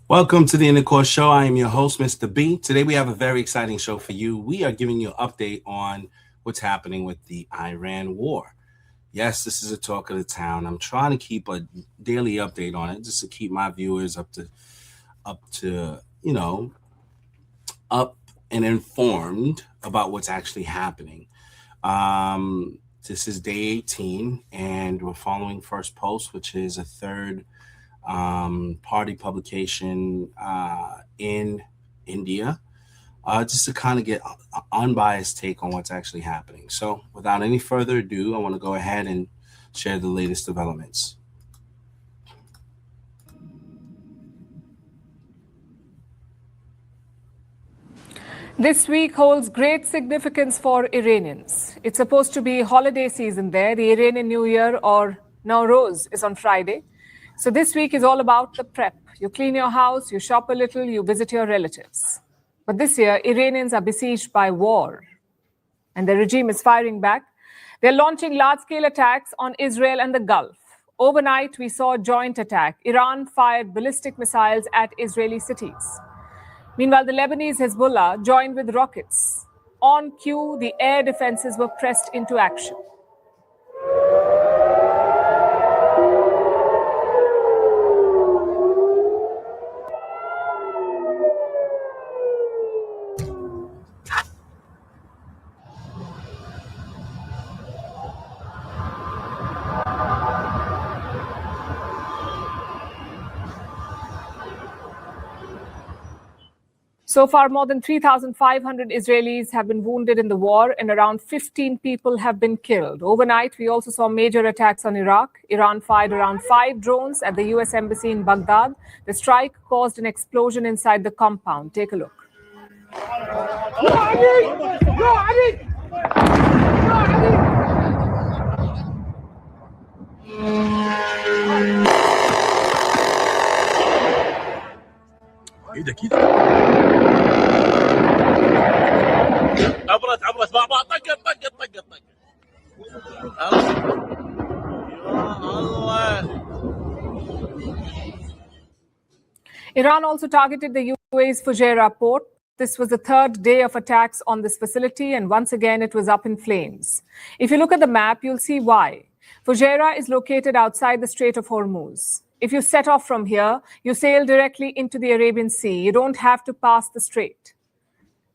Welcome to the Intercourse Show. I am your host, Mr. B. Today we have a very exciting show for you. We are giving you an update on what's happening with the Iran war. Yes, this is a talk of the town. I'm trying to keep a daily update on it just to keep my viewers up and informed about what's actually happening. This is day 18, and we're following First Post, which is a third party publication in India, just to kind of get an unbiased take on what's actually happening. So without any further ado, I want to go ahead and share the latest developments. This week holds great significance for Iranians. It's supposed to be holiday season there. The Iranian New Year, or Nowruz, is on Friday. So this week is all about the prep. You clean your house, you shop a little, you visit your relatives. But this year, Iranians are besieged by war, and the regime is firing back. They're launching large-scale attacks on Israel and the Gulf. Overnight, we saw a joint attack. Iran fired ballistic missiles at Israeli cities. Meanwhile, the Lebanese Hezbollah joined with rockets. On cue, the air defenses were pressed into action. So far, more than 3,500 Israelis have been wounded in the war, and around 15 people have been killed. Overnight, we also saw major attacks on Iraq. Iran fired around 5 drones at the U.S. Embassy in Baghdad. The strike caused an explosion inside the compound. Take a look. عبرت مع بعض طقت Iran also targeted the UAE's Fujairah port. This was the third day of attacks on this facility, and once again it was up in flames. If you look at the map, you'll see why. Fujairah is located outside the Strait of Hormuz. If you set off from here, you sail directly into the Arabian Sea. You don't have to pass the strait.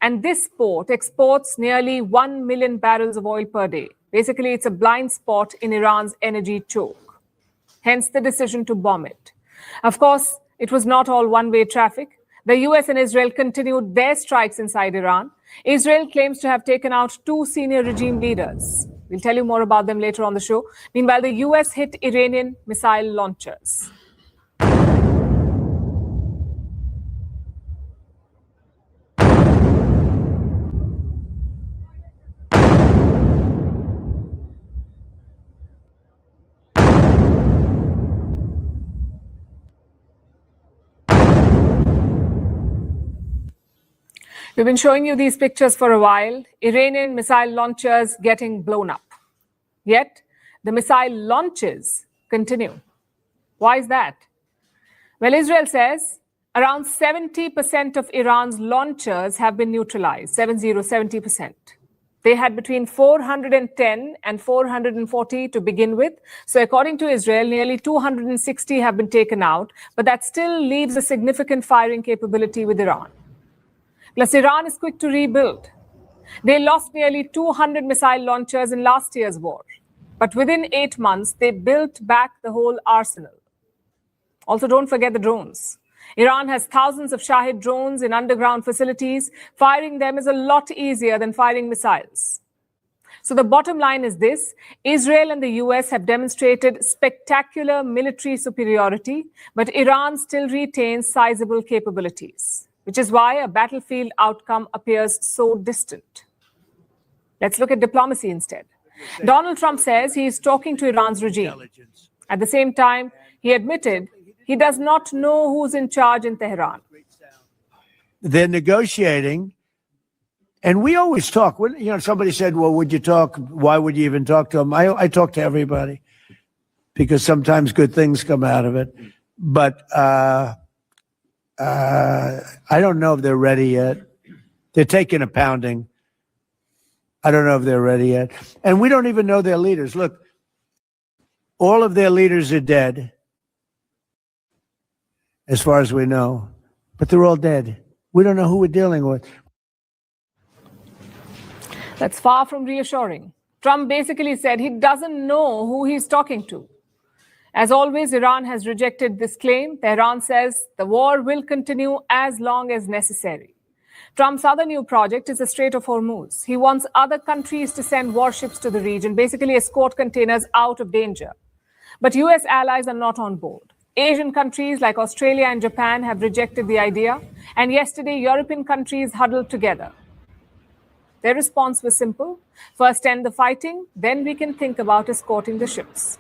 And this port exports nearly 1 million barrels of oil per day. Basically, it's a blind spot in Iran's energy choke. Hence the decision to bomb it. Of course, it was not all one-way traffic. The US and Israel continued their strikes inside Iran. Israel claims to have taken out 2 senior regime leaders. We'll tell you more about them later on the show. Meanwhile, the US hit Iranian missile launchers. We've been showing you these pictures for a while. Iranian missile launchers getting blown up. Yet, the missile launches continue. Why is that? Well, Israel says around 70% of Iran's launchers have been neutralized, 70%. They had between 410 and 440 to begin with. So according to Israel, nearly 260 have been taken out, but that still leaves a significant firing capability with Iran. Plus, Iran is quick to rebuild. They lost nearly 200 missile launchers in last year's war. But within 8 months, they built back the whole arsenal. Also, don't forget the drones. Iran has thousands of Shahid drones in underground facilities. Firing them is a lot easier than firing missiles. So the bottom line is this: Israel and the US have demonstrated spectacular military superiority, but Iran still retains sizable capabilities, which is why a battlefield outcome appears so distant. Let's look at diplomacy instead. Donald Trump says he is talking to Iran's regime. At the same time, he admitted he does not know who's in charge in Tehran. They're negotiating, and we always talk. When, somebody said, well, would you talk? Why would you even talk to them? I talk to everybody because sometimes good things come out of it. But I don't know if they're ready yet. They're taking a pounding. I don't know if they're ready yet. And we don't even know their leaders. Look, all of their leaders are dead, as far as we know, but they're all dead. We don't know who we're dealing with. That's far from reassuring. Trump basically said he doesn't know who he's talking to. As always, Iran has rejected this claim. Tehran says the war will continue as long as necessary. Trump's other new project is the Strait of Hormuz. He wants other countries to send warships to the region, basically escort containers out of danger. But US allies are not on board. Asian countries like Australia and Japan have rejected the idea, and yesterday European countries huddled together. Their response was simple. First end the fighting, then we can think about escorting the ships.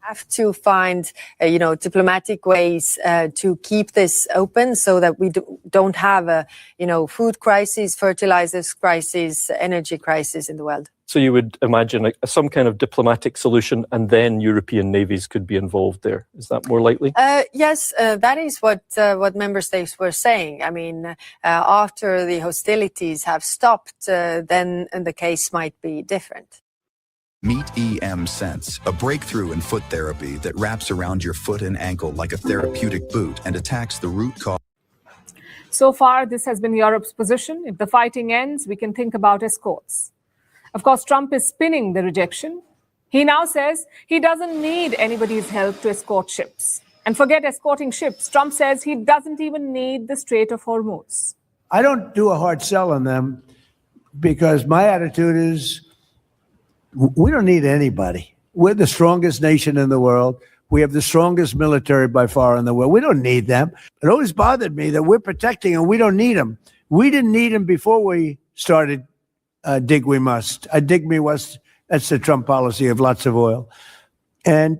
Have to find, diplomatic ways to keep this open so that we don't have a, food crisis, fertilizers crisis, energy crisis in the world. So you would imagine some kind of diplomatic solution, and then European navies could be involved there. Is that more likely? Yes, that is what member states were saying. I mean, after the hostilities have stopped, then the case might be different. Meet EM Sense, a breakthrough in foot therapy that wraps around your foot and ankle like a therapeutic boot and attacks the root cause. So far, this has been Europe's position. If the fighting ends, we can think about escorts. Of course, Trump is spinning the rejection. He now says he doesn't need anybody's help to escort ships. And forget escorting ships. Trump says he doesn't even need the Strait of Hormuz. I don't do a hard sell on them because my attitude is we don't need anybody. We're the strongest nation in the world. We have the strongest military by far in the world. We don't need them. It always bothered me that we're protecting and we don't need them. We didn't need them before we started dig we must. Dig me must. That's the Trump policy of lots of oil. And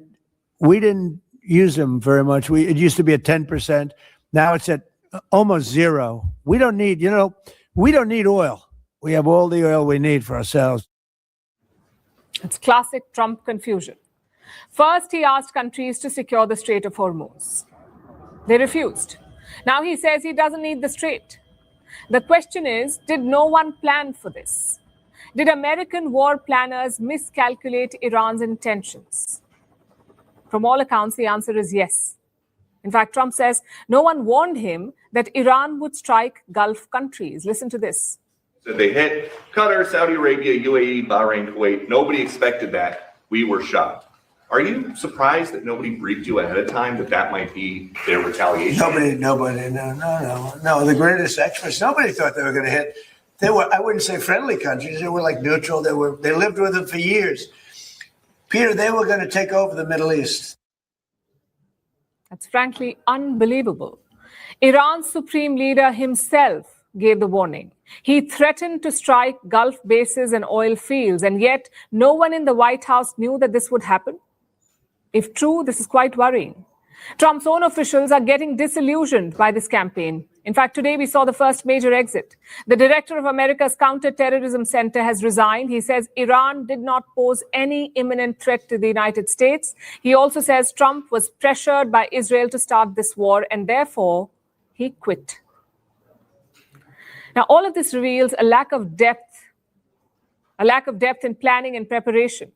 we didn't use them very much. It used to be at 10%. Now it's at almost zero. We don't need, we don't need oil. We have all the oil we need for ourselves. It's classic Trump confusion. First, he asked countries to secure the Strait of Hormuz. They refused. Now he says he doesn't need the strait. The question is, did no one plan for this? Did American war planners miscalculate Iran's intentions? From all accounts, the answer is yes. In fact, Trump says no one warned him that Iran would strike Gulf countries. Listen to this. So they hit Qatar, Saudi Arabia, UAE, Bahrain, Kuwait. Nobody expected that. We were shocked. Are you surprised that nobody briefed you ahead of time that might be their retaliation? Nobody, no. The greatest experts, nobody thought they were going to hit. They were, I wouldn't say friendly countries. They were like neutral. They lived with them for years. Peter, they were going to take over the Middle East. That's frankly unbelievable. Iran's supreme leader himself gave the warning. He threatened to strike Gulf bases and oil fields, and yet no one in the White House knew that this would happen. If true, this is quite worrying. Trump's own officials are getting disillusioned by this campaign. In fact, today we saw the first major exit. The director of America's Counterterrorism Center has resigned. He says Iran did not pose any imminent threat to the United States. He also says Trump was pressured by Israel to start this war, and therefore he quit. Now, all of this reveals a lack of depth in planning and preparation.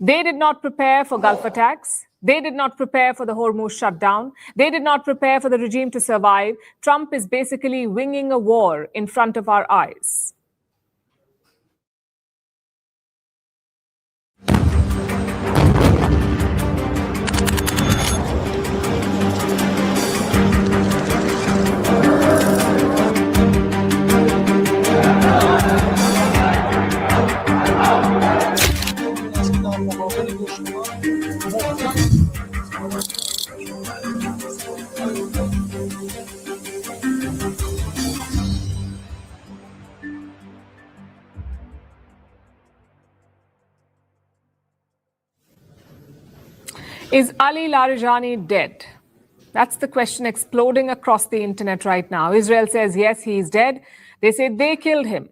They did not prepare for Gulf attacks. They did not prepare for the Hormuz shutdown. They did not prepare for the regime to survive. Trump is basically winging a war in front of our eyes. Is Ali Larijani dead? That's the question exploding across the internet right now. Israel says, yes, he is dead. They say they killed him.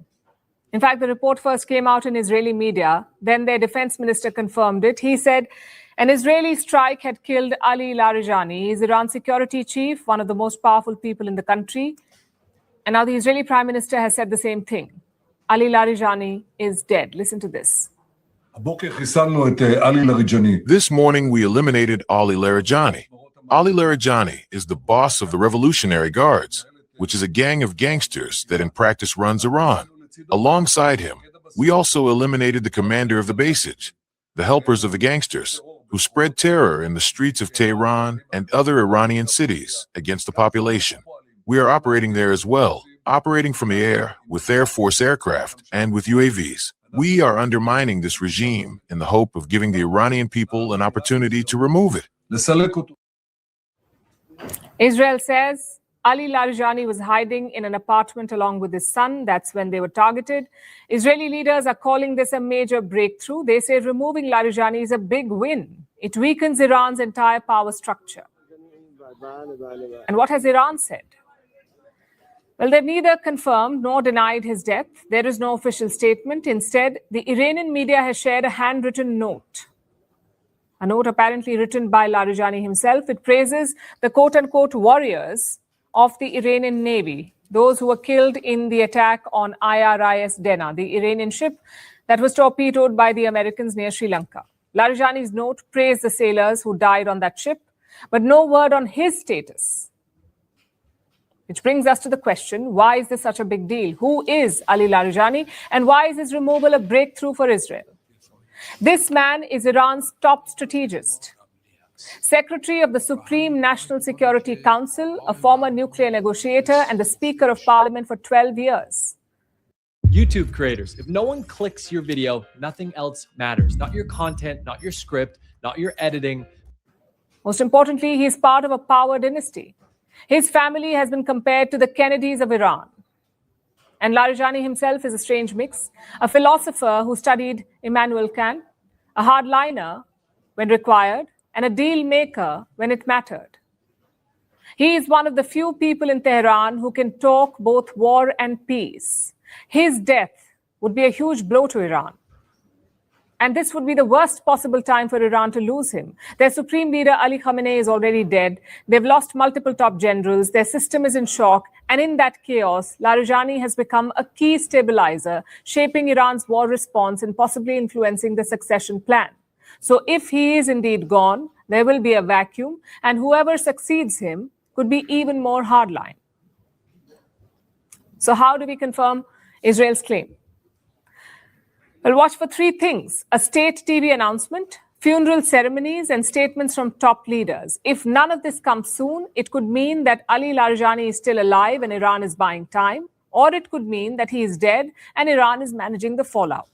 In fact, the report first came out in Israeli media. Then their defense minister confirmed it. He said, An Israeli strike had killed Ali Larijani. He's Iran's security chief, one of the most powerful people in the country. And now the Israeli Prime Minister has said the same thing. Ali Larijani is dead. Listen to this. This morning, we eliminated Ali Larijani. Ali Larijani is the boss of the Revolutionary Guards, which is a gang of gangsters that in practice runs Iran. Alongside him, we also eliminated the commander of the Basij, the helpers of the gangsters, who spread terror in the streets of Tehran and other Iranian cities against the population. We are operating there as well, operating from the air with Air Force aircraft and with UAVs. We are undermining this regime in the hope of giving the Iranian people an opportunity to remove it. Israel says Ali Larijani was hiding in an apartment along with his son. That's when they were targeted. Israeli leaders are calling this a major breakthrough. They say removing Larijani is a big win. It weakens Iran's entire power structure. And what has Iran said? Well, they've neither confirmed nor denied his death. There is no official statement. Instead, the Iranian media has shared a handwritten note. A note apparently written by Larijani himself. It praises the quote-unquote warriors of the Iranian Navy, those who were killed in the attack on IRIS Dena, the Iranian ship that was torpedoed by the Americans near Sri Lanka. Larijani's note praised the sailors who died on that ship, but no word on his status. Which brings us to the question, why is this such a big deal? Who is Ali Larijani, and why is his removal a breakthrough for Israel? This man is Iran's top strategist, Secretary of the Supreme National Security Council, a former nuclear negotiator, and the Speaker of Parliament for 12 years. YouTube creators, if no one clicks your video, nothing else matters. Not your content, not your script, not your editing. Most importantly, he is part of a power dynasty. His family has been compared to the Kennedys of Iran. And Larijani himself is a strange mix, a philosopher who studied Immanuel Kant, a hardliner when required, and a deal maker when it mattered. He is one of the few people in Tehran who can talk both war and peace. His death would be a huge blow to Iran. And this would be the worst possible time for Iran to lose him. Their supreme leader, Ali Khamenei, is already dead. They've lost multiple top generals. Their system is in shock. And in that chaos, Larijani has become a key stabilizer, shaping Iran's war response and possibly influencing the succession plan. So if he is indeed gone, there will be a vacuum, and whoever succeeds him could be even more hardline. So how do we confirm Israel's claim? Well, watch for three things: a state TV announcement, funeral ceremonies, and statements from top leaders. If none of this comes soon, it could mean that Ali Larijani is still alive and Iran is buying time, or it could mean that he is dead and Iran is managing the fallout.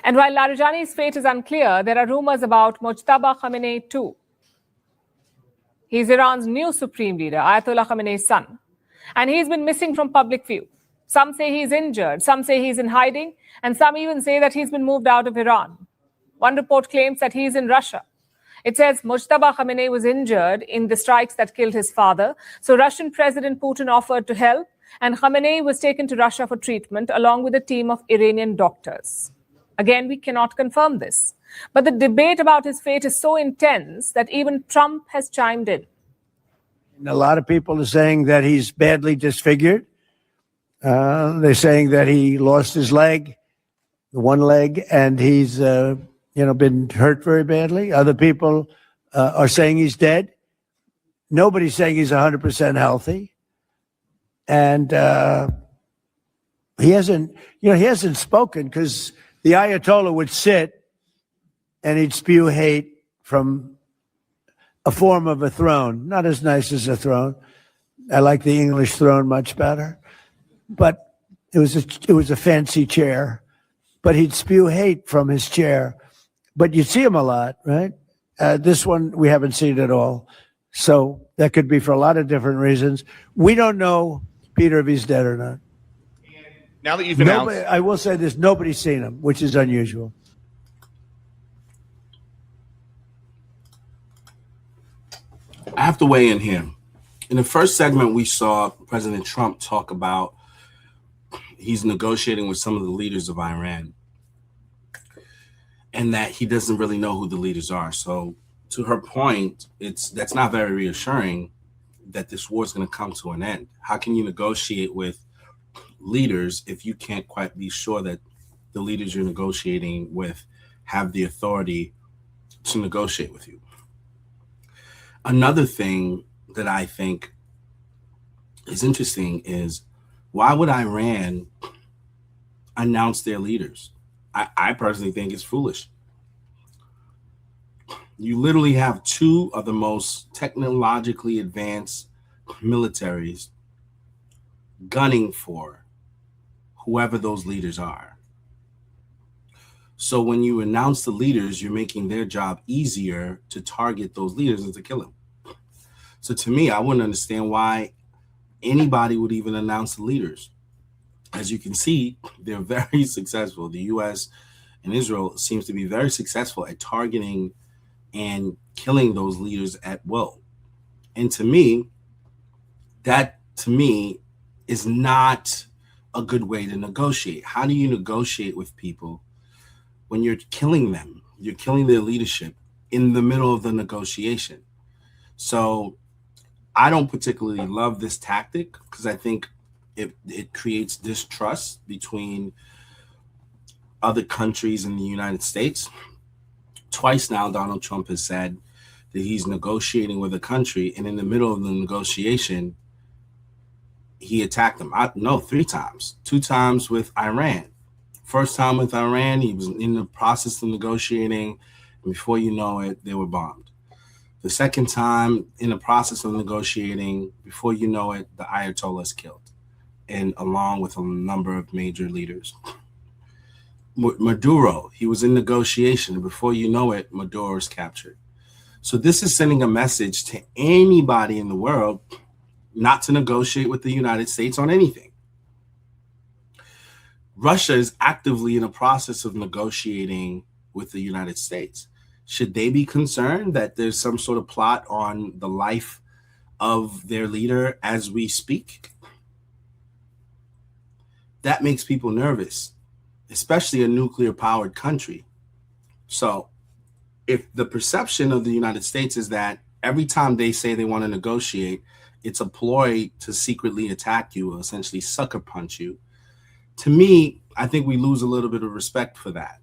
And while Larijani's fate is unclear, there are rumors about Mojtaba Khamenei too. He's Iran's new supreme leader, Ayatollah Khamenei's son. And he's been missing from public view. Some say he's injured, some say he's in hiding, and some even say that he's been moved out of Iran. One report claims that he's in Russia. It says Mojtaba Khamenei was injured in the strikes that killed his father, so Russian President Putin offered to help, and Khamenei was taken to Russia for treatment along with a team of Iranian doctors. Again, we cannot confirm this. But the debate about his fate is so intense that even Trump has chimed in. A lot of people are saying that he's badly disfigured. They're saying that he lost his leg, one leg, and he's been hurt very badly. Other people are saying he's dead. Nobody's saying he's 100% healthy. And he hasn't spoken because the Ayatollah would sit and he'd spew hate from a form of a throne, not as nice as a throne. I like the English throne much better, but it was a fancy chair. But he'd spew hate from his chair. But you see him a lot, right? This one we haven't seen at all. So that could be for a lot of different reasons. We don't know, Peter, if he's dead or not. Now that you've announced, I will say this: nobody's seen him, which is unusual. I have to weigh in here. In the first segment, we saw President Trump talk about he's negotiating with some of the leaders of Iran. and that he doesn't really know who the leaders are. So to her point, that's not very reassuring that this war is going to come to an end. How can you negotiate with leaders if you can't quite be sure that the leaders you're negotiating with have the authority to negotiate with you? Another thing that I think is interesting is, why would Iran announce their leaders? I personally think it's foolish. You literally have two of the most technologically advanced militaries gunning for whoever those leaders are. So when you announce the leaders, you're making their job easier to target those leaders and to kill them. So to me, I wouldn't understand why anybody would even announce the leaders. As you can see, they're very successful. The US and Israel seems to be very successful at targeting and killing those leaders at will. And to me, that is not a good way to negotiate. How do you negotiate with people when you're killing them? You're killing their leadership in the middle of the negotiation. So I don't particularly love this tactic, because I think it creates distrust between other countries and the United States. Twice now, Donald Trump has said that he's negotiating with a country, and in the middle of the negotiation, he attacked them. No, 3 times. 2 times with Iran. First time with Iran, he was in the process of negotiating, and before you know it, they were bombed. The second time, in the process of negotiating, before you know it, the Ayatollah is killed, and along with a number of major leaders. Maduro, he was in negotiation, and before you know it, Maduro is captured. So this is sending a message to anybody in the world not to negotiate with the United States on anything. Russia is actively in a process of negotiating with the United States. Should they be concerned that there's some sort of plot on the life of their leader as we speak? That makes people nervous, especially a nuclear-powered country. So if the perception of the United States is that every time they say they want to negotiate, it's a ploy to secretly attack you or essentially sucker punch you, to me, I think we lose a little bit of respect for that.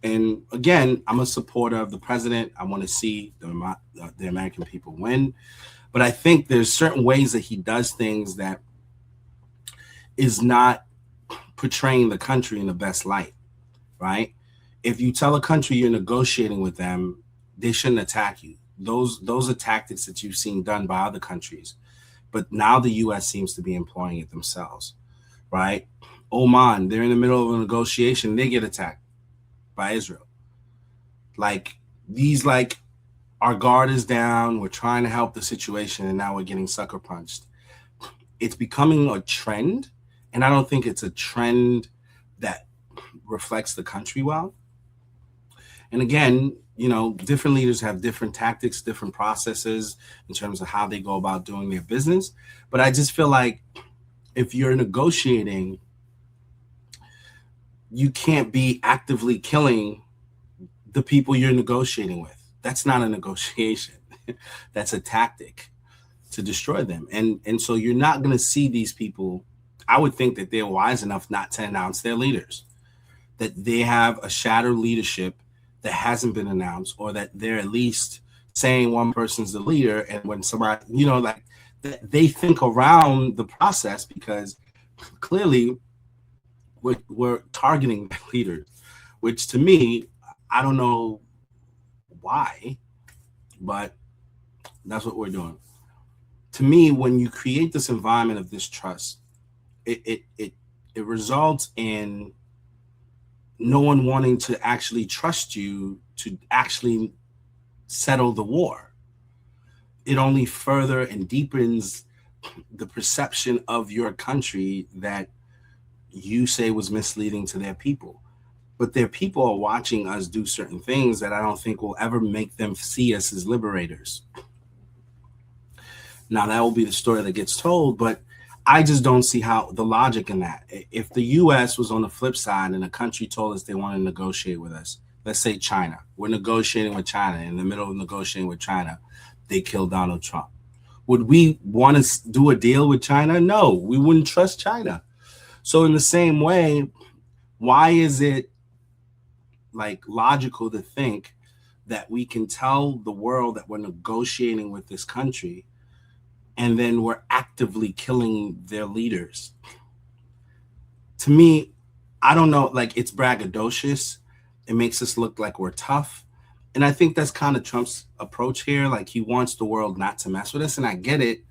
And again, I'm a supporter of the president. I want to see the American people win. But I think there's certain ways that he does things that is not portraying the country in the best light, right? If you tell a country you're negotiating with them, they shouldn't attack you. Those are tactics that you've seen done by other countries. But now the U.S. seems to be employing it themselves, right? Oman, they're in the middle of a negotiation. They get attacked by Israel. Our guard is down. We're trying to help the situation, and now we're getting sucker punched. It's becoming a trend, and I don't think it's a trend that reflects the country well. And again, different leaders have different tactics, different processes in terms of how they go about doing their business. But I just feel like if you're negotiating, you can't be actively killing the people you're negotiating with. That's not a negotiation. That's a tactic to destroy them. And so you're not going to see these people. I would think that they're wise enough not to announce their leaders, that they have a shadow leadership that hasn't been announced, or that they're at least saying one person's the leader. And when somebody, they think around the process, because clearly we're targeting leaders, which to me, I don't know why, but that's what we're doing. To me, when you create this environment of distrust, it results in no one wanting to actually trust you to actually settle the war. It only further and deepens the perception of your country that you say was misleading to their people. But their people are watching us do certain things that I don't think will ever make them see us as liberators. Now, that will be the story that gets told, but I just don't see how the logic in that. If the US was on the flip side and a country told us they want to negotiate with us, let's say China, we're negotiating with China, in the middle of negotiating with China, they kill Donald Trump. Would we want to do a deal with China? No, we wouldn't trust China. So in the same way, why is it like logical to think that we can tell the world that we're negotiating with this country and then we're actively killing their leaders? To me, I don't know, like it's braggadocious. It makes us look like we're tough. And I think that's kind of Trump's approach here. Like he wants the world not to mess with us. And I get it.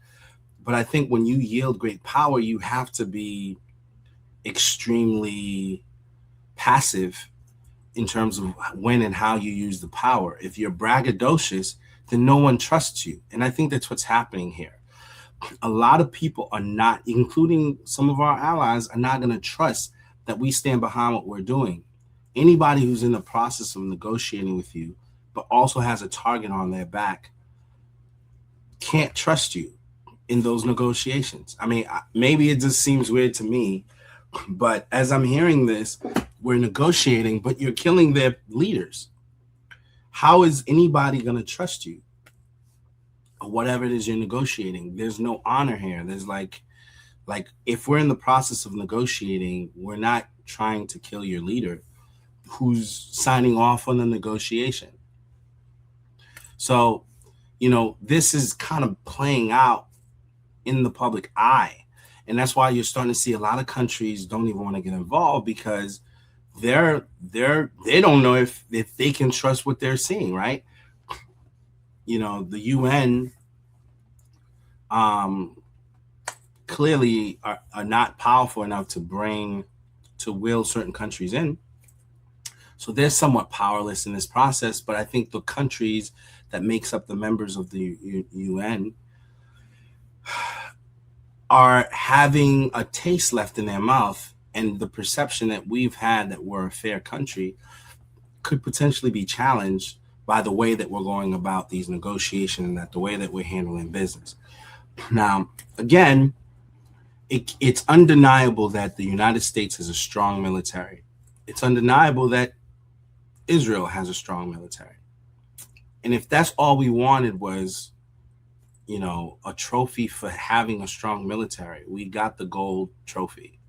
But I think when you yield great power, you have to be extremely passive in terms of when and how you use the power. If you're braggadocious, then no one trusts you. And I think that's what's happening here. A lot of people are not, including some of our allies, are not going to trust that we stand behind what we're doing. Anybody who's in the process of negotiating with you, but also has a target on their back, can't trust you in those negotiations. I mean, maybe it just seems weird to me, but as I'm hearing this, we're negotiating, but you're killing their leaders. How is anybody going to trust you? Or whatever it is you're negotiating, there's no honor here. There's like if we're in the process of negotiating, we're not trying to kill your leader who's signing off on the negotiation. So, you know, this is kind of playing out in the public eye. And that's why you're starting to see a lot of countries don't even want to get involved, because they don't know if they can trust what they're seeing, right? You know, the UN clearly are not powerful enough to will certain countries in. So they're somewhat powerless in this process. But I think the countries that makes up the members of the UN are having a taste left in their mouth, and the perception that we've had that we're a fair country could potentially be challenged by the way that we're going about these negotiations and that the way that we're handling business. Now, again, it's undeniable that the United States has a strong military. It's undeniable that Israel has a strong military. And if that's all we wanted was, you know, a trophy for having a strong military, we got the gold trophy.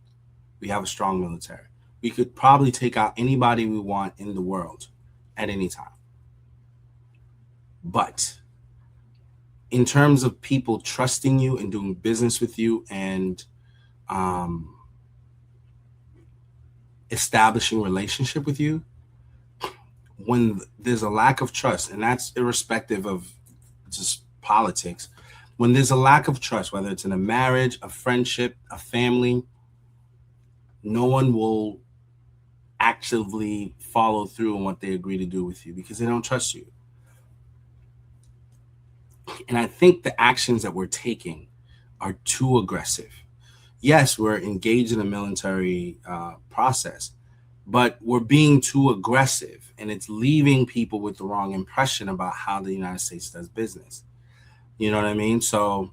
We have a strong military. We could probably take out anybody we want in the world at any time. But in terms of people trusting you and doing business with you and establishing relationship with you, when there's a lack of trust, and that's irrespective of just politics, when there's a lack of trust, whether it's in a marriage, a friendship, a family, no one will actively follow through on what they agree to do with you because they don't trust you. And I think the actions that we're taking are too aggressive. Yes, we're engaged in a military process, but we're being too aggressive, and it's leaving people with the wrong impression about how the United States does business. You know what I mean? So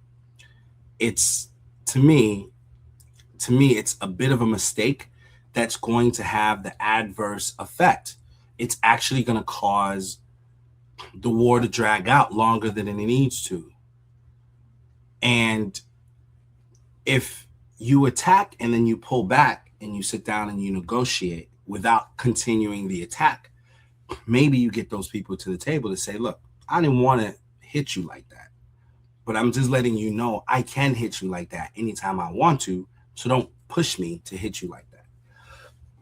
it's, to me, it's a bit of a mistake that's going to have the adverse effect. It's actually going to cause the war to drag out longer than it needs to. And if you attack and then you pull back and you sit down and you negotiate without continuing the attack, maybe you get those people to the table to say, look, I didn't want to hit you like that, but I'm just letting you know I can hit you like that anytime I want to, so don't push me to hit you like that.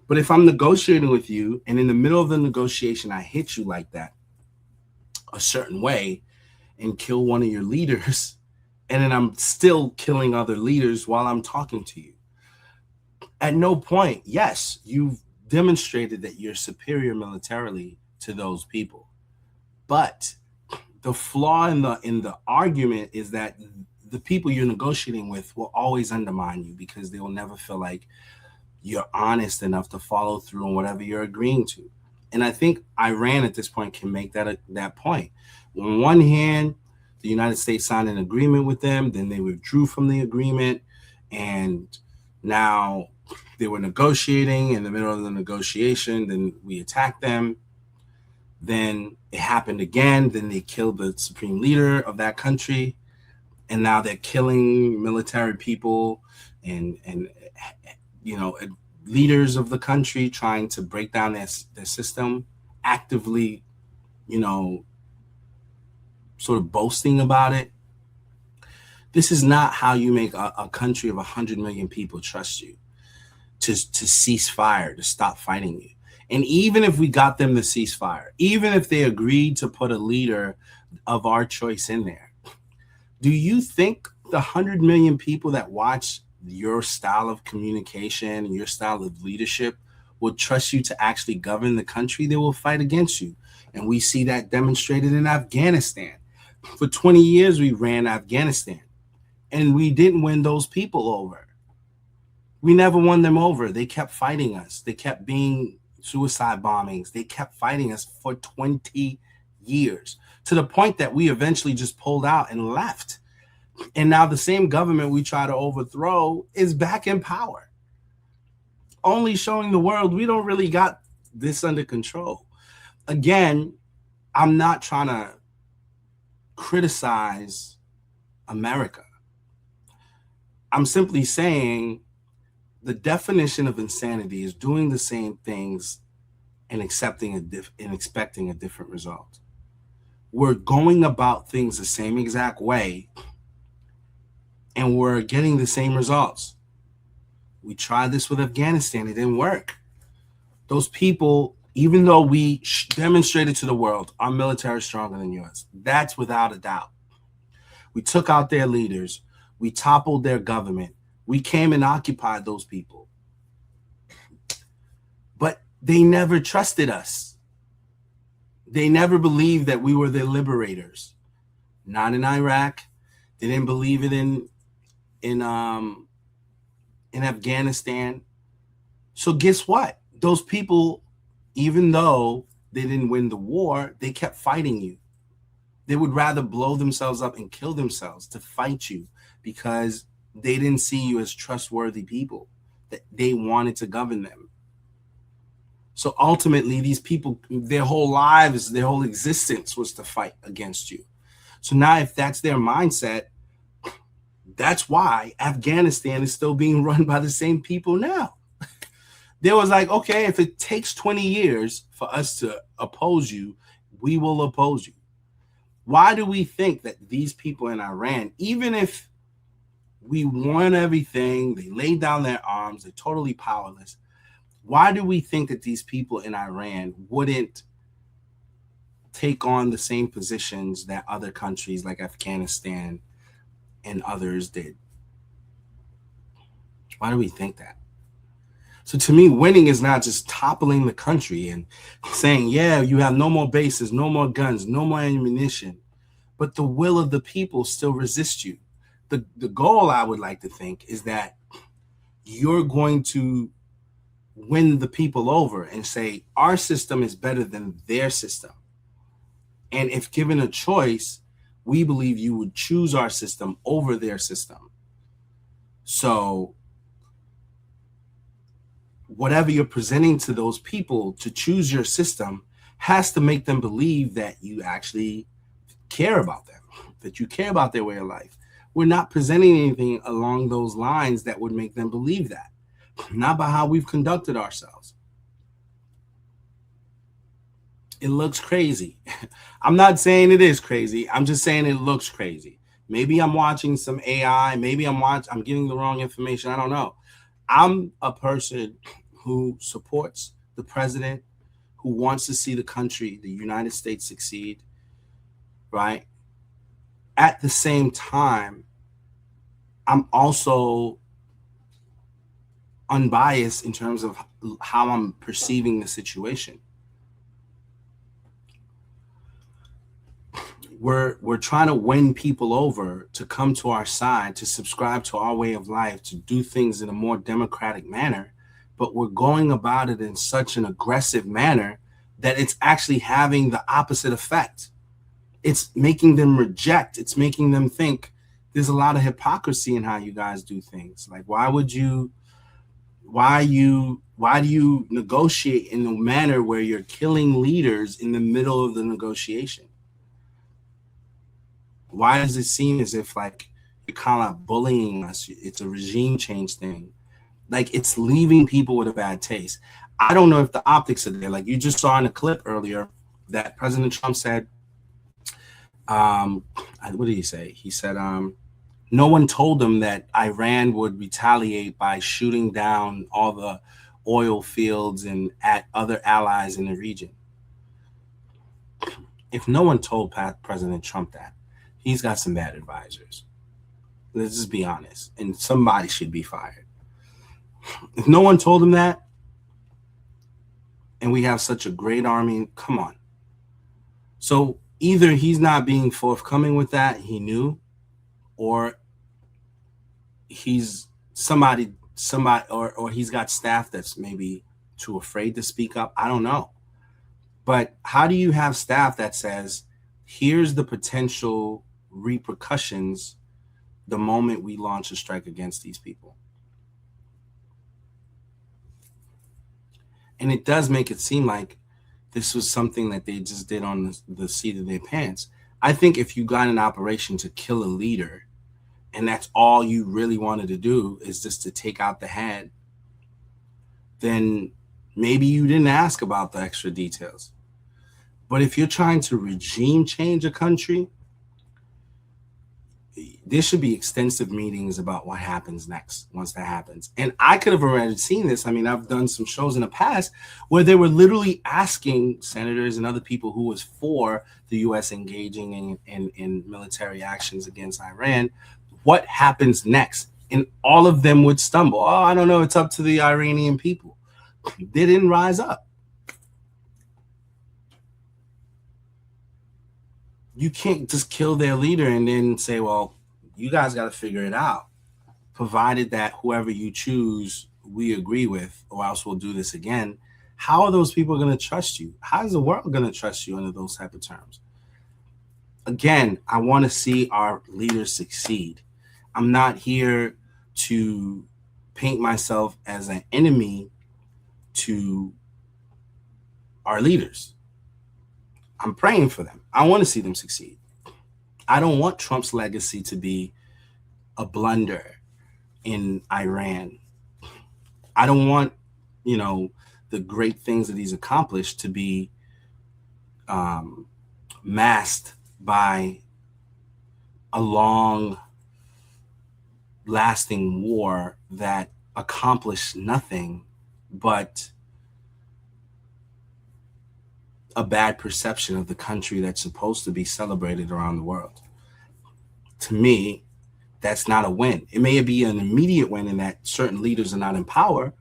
But if I'm negotiating with you and in the middle of the negotiation I hit you like that a certain way and kill one of your leaders, and then I'm still killing other leaders while I'm talking to you, at no point, yes, you've demonstrated that you're superior militarily to those people. But the flaw in the argument is that the people you're negotiating with will always undermine you because they will never feel like you're honest enough to follow through on whatever you're agreeing to. And I think Iran at this point can make that point. On one hand, the United States signed an agreement with them, then they withdrew from the agreement, And now they were negotiating. In the middle of the negotiation, then we attacked them. Then it happened again. Then they killed the supreme leader of that country. And now they're killing military people and leaders of the country, trying to break down their system, actively, sort of boasting about it. This is not how you make a country of 100 million people trust you to cease fire, to stop fighting you. And even if we got them to cease fire, even if they agreed to put a leader of our choice in there, do you think the 100 million people that watch your style of communication and your style of leadership will trust you to actually govern the country? They will fight against you. And we see that demonstrated in Afghanistan. For 20 years, we ran Afghanistan, and we didn't win those people over. We never won them over. They kept fighting us. They kept being suicide bombings. They kept fighting us for 20 years, to the point that we eventually just pulled out and left. And now the same government we try to overthrow is back in power, only showing the world we don't really got this under control. Again, I'm not trying to criticize America. I'm simply saying the definition of insanity is doing the same things and expecting a different result. We're going about things the same exact way, and we're getting the same results. We tried this with Afghanistan. It didn't work. Those people, even though we demonstrated to the world our military is stronger than yours, that's without a doubt. We took out their leaders. We toppled their government. We came and occupied those people. But they never trusted us. They never believed that we were their liberators. Not in Iraq. They didn't believe it in Afghanistan. So guess what? Those people, even though they didn't win the war, they kept fighting you. They would rather blow themselves up and kill themselves to fight you, because they didn't see you as trustworthy people, that they wanted to govern them. So ultimately, these people, their whole lives, their whole existence was to fight against you. So now if that's their mindset, that's why Afghanistan is still being run by the same people now. They was like, okay, if it takes 20 years for us to oppose you, we will oppose you. Why do we think that these people in Iran, even if we won everything, they laid down their arms, they're totally powerless, why do we think that these people in Iran wouldn't take on the same positions that other countries like Afghanistan and others did? Why do we think that? So to me, winning is not just toppling the country and saying, yeah, you have no more bases, no more guns, no more ammunition, but the will of the people still resists you. The goal, I would like to think, is that you're going to win the people over and say, our system is better than their system. And if given a choice, we believe you would choose our system over their system. So whatever you're presenting to those people to choose your system has to make them believe that you actually care about them, that you care about their way of life. We're not presenting anything along those lines that would make them believe that, not by how we've conducted ourselves. It looks crazy. I'm not saying it is crazy. I'm just saying it looks crazy. Maybe I'm watching some AI. Maybe I'm getting the wrong information. I don't know. I'm a person who supports the president, who wants to see the country, the United States, succeed, right? At the same time, I'm also unbiased in terms of how I'm perceiving the situation. We're trying to win people over to come to our side, to subscribe to our way of life, to do things in a more democratic manner, but we're going about it in such an aggressive manner that it's actually having the opposite effect. It's making them reject. It's making them think there's a lot of hypocrisy in how you guys do things. Like, why do you negotiate in a manner where you're killing leaders in the middle of the negotiation? Why does it seem as if like you're kind of bullying us? It's a regime change thing. Like, it's leaving people with a bad taste. I don't know if the optics are there. Like, you just saw in a clip earlier that President Trump said, what did he say? He said, no one told him that Iran would retaliate by shooting down all the oil fields and at other allies in the region. If no one told President Trump that, he's got some bad advisors. Let's just be honest. And somebody should be fired. If no one told him that, and we have such a great army, come on. So either he's not being forthcoming with that, he knew, or he's somebody, or he's got staff that's maybe too afraid to speak up. I don't know. But how do you have staff that says, here's the potential repercussions the moment we launch a strike against these people? And it does make it seem like this was something that they just did on the seat of their pants. I think if you got an operation to kill a leader, and that's all you really wanted to do is just to take out the head, then maybe you didn't ask about the extra details. But if you're trying to regime change a country, there should be extensive meetings about what happens next once that happens. And I could have already seen this. I mean, I've done some shows in the past where they were literally asking senators and other people who was for the U.S. engaging in military actions against Iran, what happens next? And all of them would stumble. Oh, I don't know. It's up to the Iranian people. They didn't rise up. You can't just kill their leader and then say, well, you guys got to figure it out, provided that whoever you choose, we agree with, or else we'll do this again. How are those people going to trust you? How is the world going to trust you under those type of terms? Again, I want to see our leaders succeed. I'm not here to paint myself as an enemy to our leaders. I'm praying for them. I want to see them succeed. I don't want Trump's legacy to be a blunder in Iran. I don't want, the great things that he's accomplished to be masked by a long lasting war that accomplished nothing but a bad perception of the country that's supposed to be celebrated around the world. To me, that's not a win. It may be an immediate win in that certain leaders are not in power,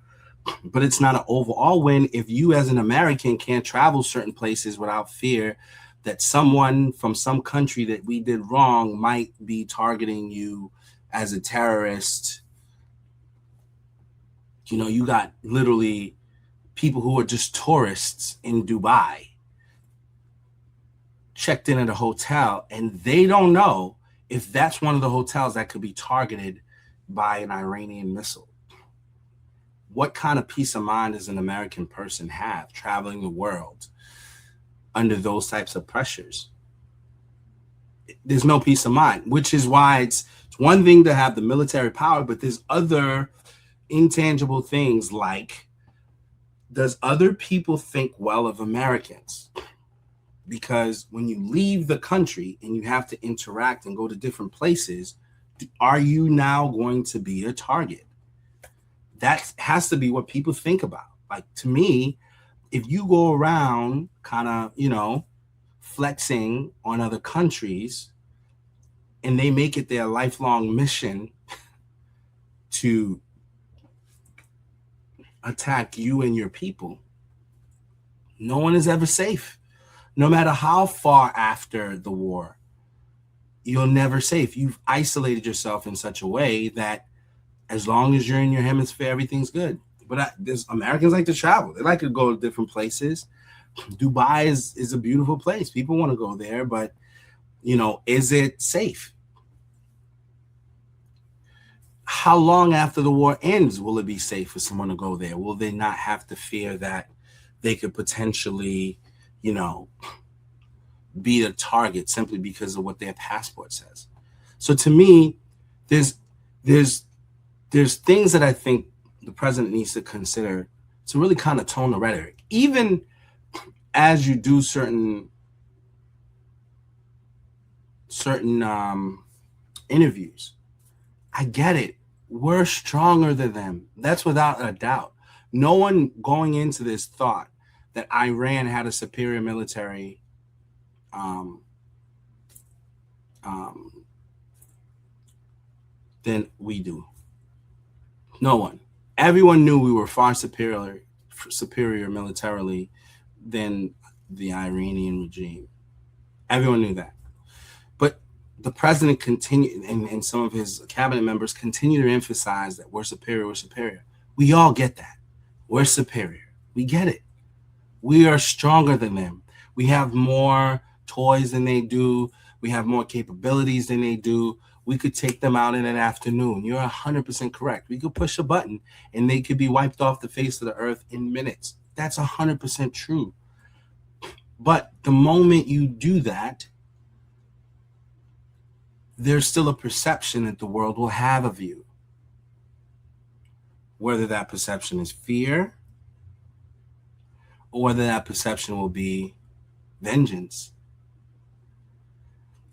but it's not an overall win if you as an American can't travel certain places without fear that someone from some country that we did wrong might be targeting you as a terrorist. You got literally people who are just tourists in Dubai checked in at a hotel, and they don't know if that's one of the hotels that could be targeted by an Iranian missile. What kind of peace of mind does an American person have traveling the world under those types of pressures? There's no peace of mind, which is why it's one thing to have the military power, but there's other intangible things like, does other people think well of Americans? Because when you leave the country and you have to interact and go to different places, are you now going to be a target? That has to be what people think about. Like, to me, if you go around kind of, flexing on other countries and they make it their lifelong mission to attack you and your people, no one is ever safe. No matter how far after the war, you're never safe. You've isolated yourself in such a way that as long as you're in your hemisphere, everything's good. But Americans like to travel. They like to go to different places. Dubai is a beautiful place. People want to go there, but, is it safe? how long after the war ends will it be safe for someone to go there? Will they not have to fear that they could potentially, you know, be a target simply because of what their passport says? So to me, there's things that I think the president needs to consider to really kind of tone the rhetoric, even as you do certain interviews. I get it. We're stronger than them. That's without a doubt. No one going into this thought that Iran had a superior military than we do. No one. Everyone knew we were far superior militarily than the Iranian regime. Everyone knew that. But the president continued, and some of his cabinet members continue to emphasize that we're superior, we're superior. We all get that. We're superior. We get it. We are stronger than them. We have more toys than they do. We have more capabilities than they do. We could take them out in an afternoon. You're 100% correct. We could push a button and they could be wiped off the face of the earth in minutes. That's 100% true. But the moment you do that, there's still a perception that the world will have of you. Whether that perception is fear or whether that perception will be vengeance.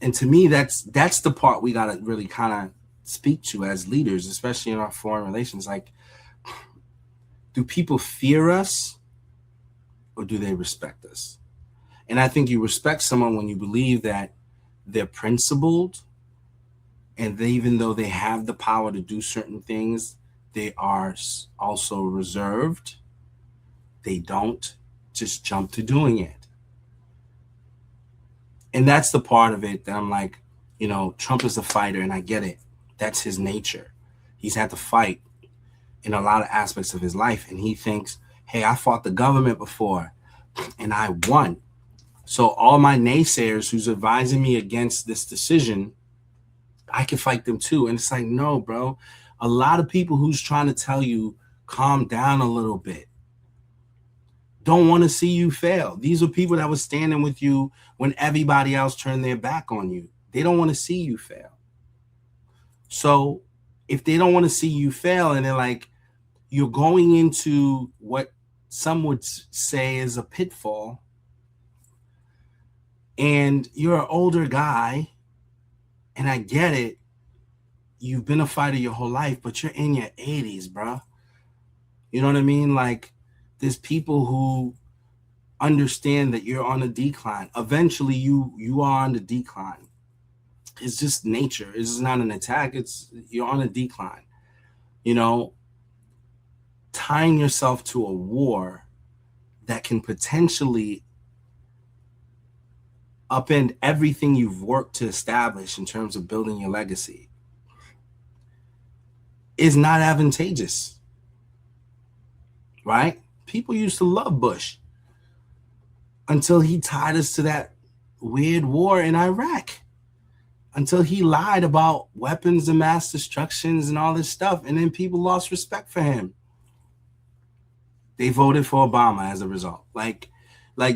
And to me, that's the part we got to really kind of speak to as leaders, especially in our foreign relations. Like, do people fear us or do they respect us? And I think you respect someone when you believe that they're principled, and even though they have the power to do certain things, they are also reserved. They don't just jump to doing it. And that's the part of it that I'm like, you know, Trump is a fighter, and I get it. That's his nature. He's had to fight in a lot of aspects of his life, and he thinks, hey, I fought the government before, and I won. So all my naysayers who's advising me against this decision, I can fight them too. And it's like, no, bro. A lot of people who's trying to tell you, calm down a little bit, don't want to see you fail. These are people that were standing with you when everybody else turned their back on you. They don't want to see you fail. So if they don't want to see you fail, and they're like, you're going into what some would say is a pitfall, and you're an older guy, and I get it, you've been a fighter your whole life, but you're in your 80s, bro. You know what I mean? Like, there's people who understand that you're on a decline. Eventually, you are on the decline. It's just nature. It's not an attack. You're on a decline. You know, tying yourself to a war that can potentially upend everything you've worked to establish in terms of building your legacy is not advantageous, right? People used to love Bush until he tied us to that weird war in Iraq, until he lied about weapons of mass destructions and all this stuff, and then people lost respect for him. They voted for Obama as a result. Like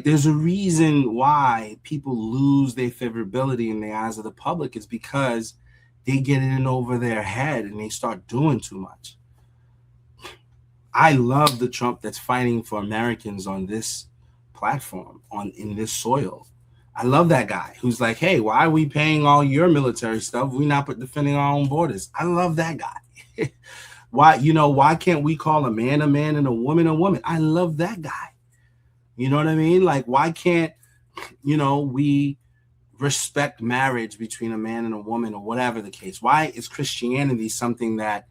there's a reason why people lose their favorability in the eyes of the public. It's because they get in over their head and they start doing too much. I love the Trump that's fighting for Americans on this platform, in this soil. I love that guy who's like, hey, why are we paying all your military stuff? We're not defending our own borders. I love that guy. Why can't we call a man and a woman a woman? I love that guy. You know what I mean? Like, why can't, we respect marriage between a man and a woman, or whatever the case? Why is Christianity something that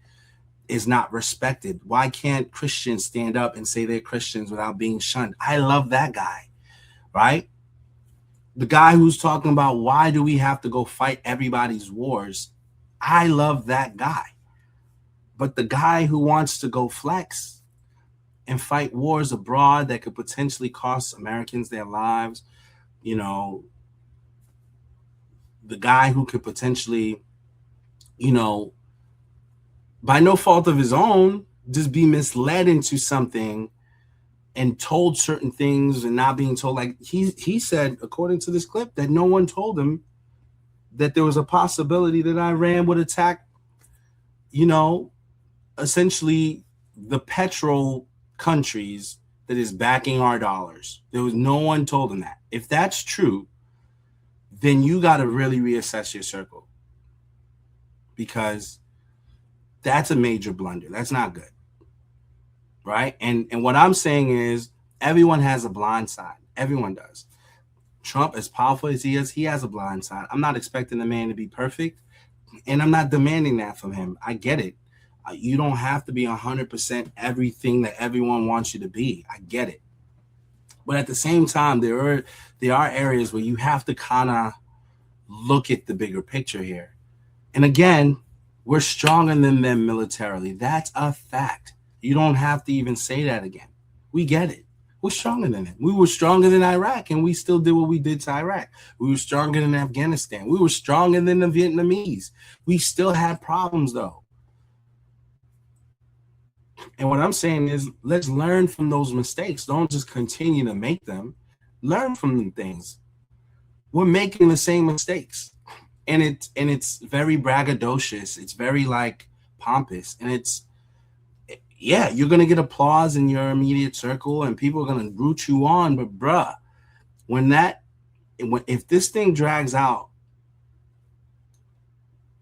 is not respected? Why can't Christians stand up and say they're Christians without being shunned? I love that guy, right? The guy who's talking about why do we have to go fight everybody's wars? I love that guy. But the guy who wants to go flex and fight wars abroad that could potentially cost Americans their lives, the guy who could potentially, by no fault of his own, just be misled into something and told certain things and not being told. Like he said, according to this clip, that no one told him that there was a possibility that Iran would attack, essentially the petrol countries that is backing our dollars. There was no one told him that. If that's true, then you got to really reassess your circle, because that's a major blunder. That's not good. Right? And what I'm saying is everyone has a blind side. Everyone does. Trump, as powerful as he is, he has a blind side. I'm not expecting the man to be perfect, and I'm not demanding that from him. I get it. You don't have to be 100% everything that everyone wants you to be. I get it. But at the same time, there are areas where you have to kind of look at the bigger picture here. And again, we're stronger than them militarily. That's a fact. You don't have to even say that again. We get it. We're stronger than them. We were stronger than Iraq, and we still did what we did to Iraq. We were stronger than Afghanistan. We were stronger than the Vietnamese. We still had problems, though. And what I'm saying is, let's learn from those mistakes. Don't just continue to make them. Learn from them things. We're making the same mistakes. And it's very braggadocious. It's very pompous. And yeah, you're going to get applause in your immediate circle and people are going to root you on. But bruh, if this thing drags out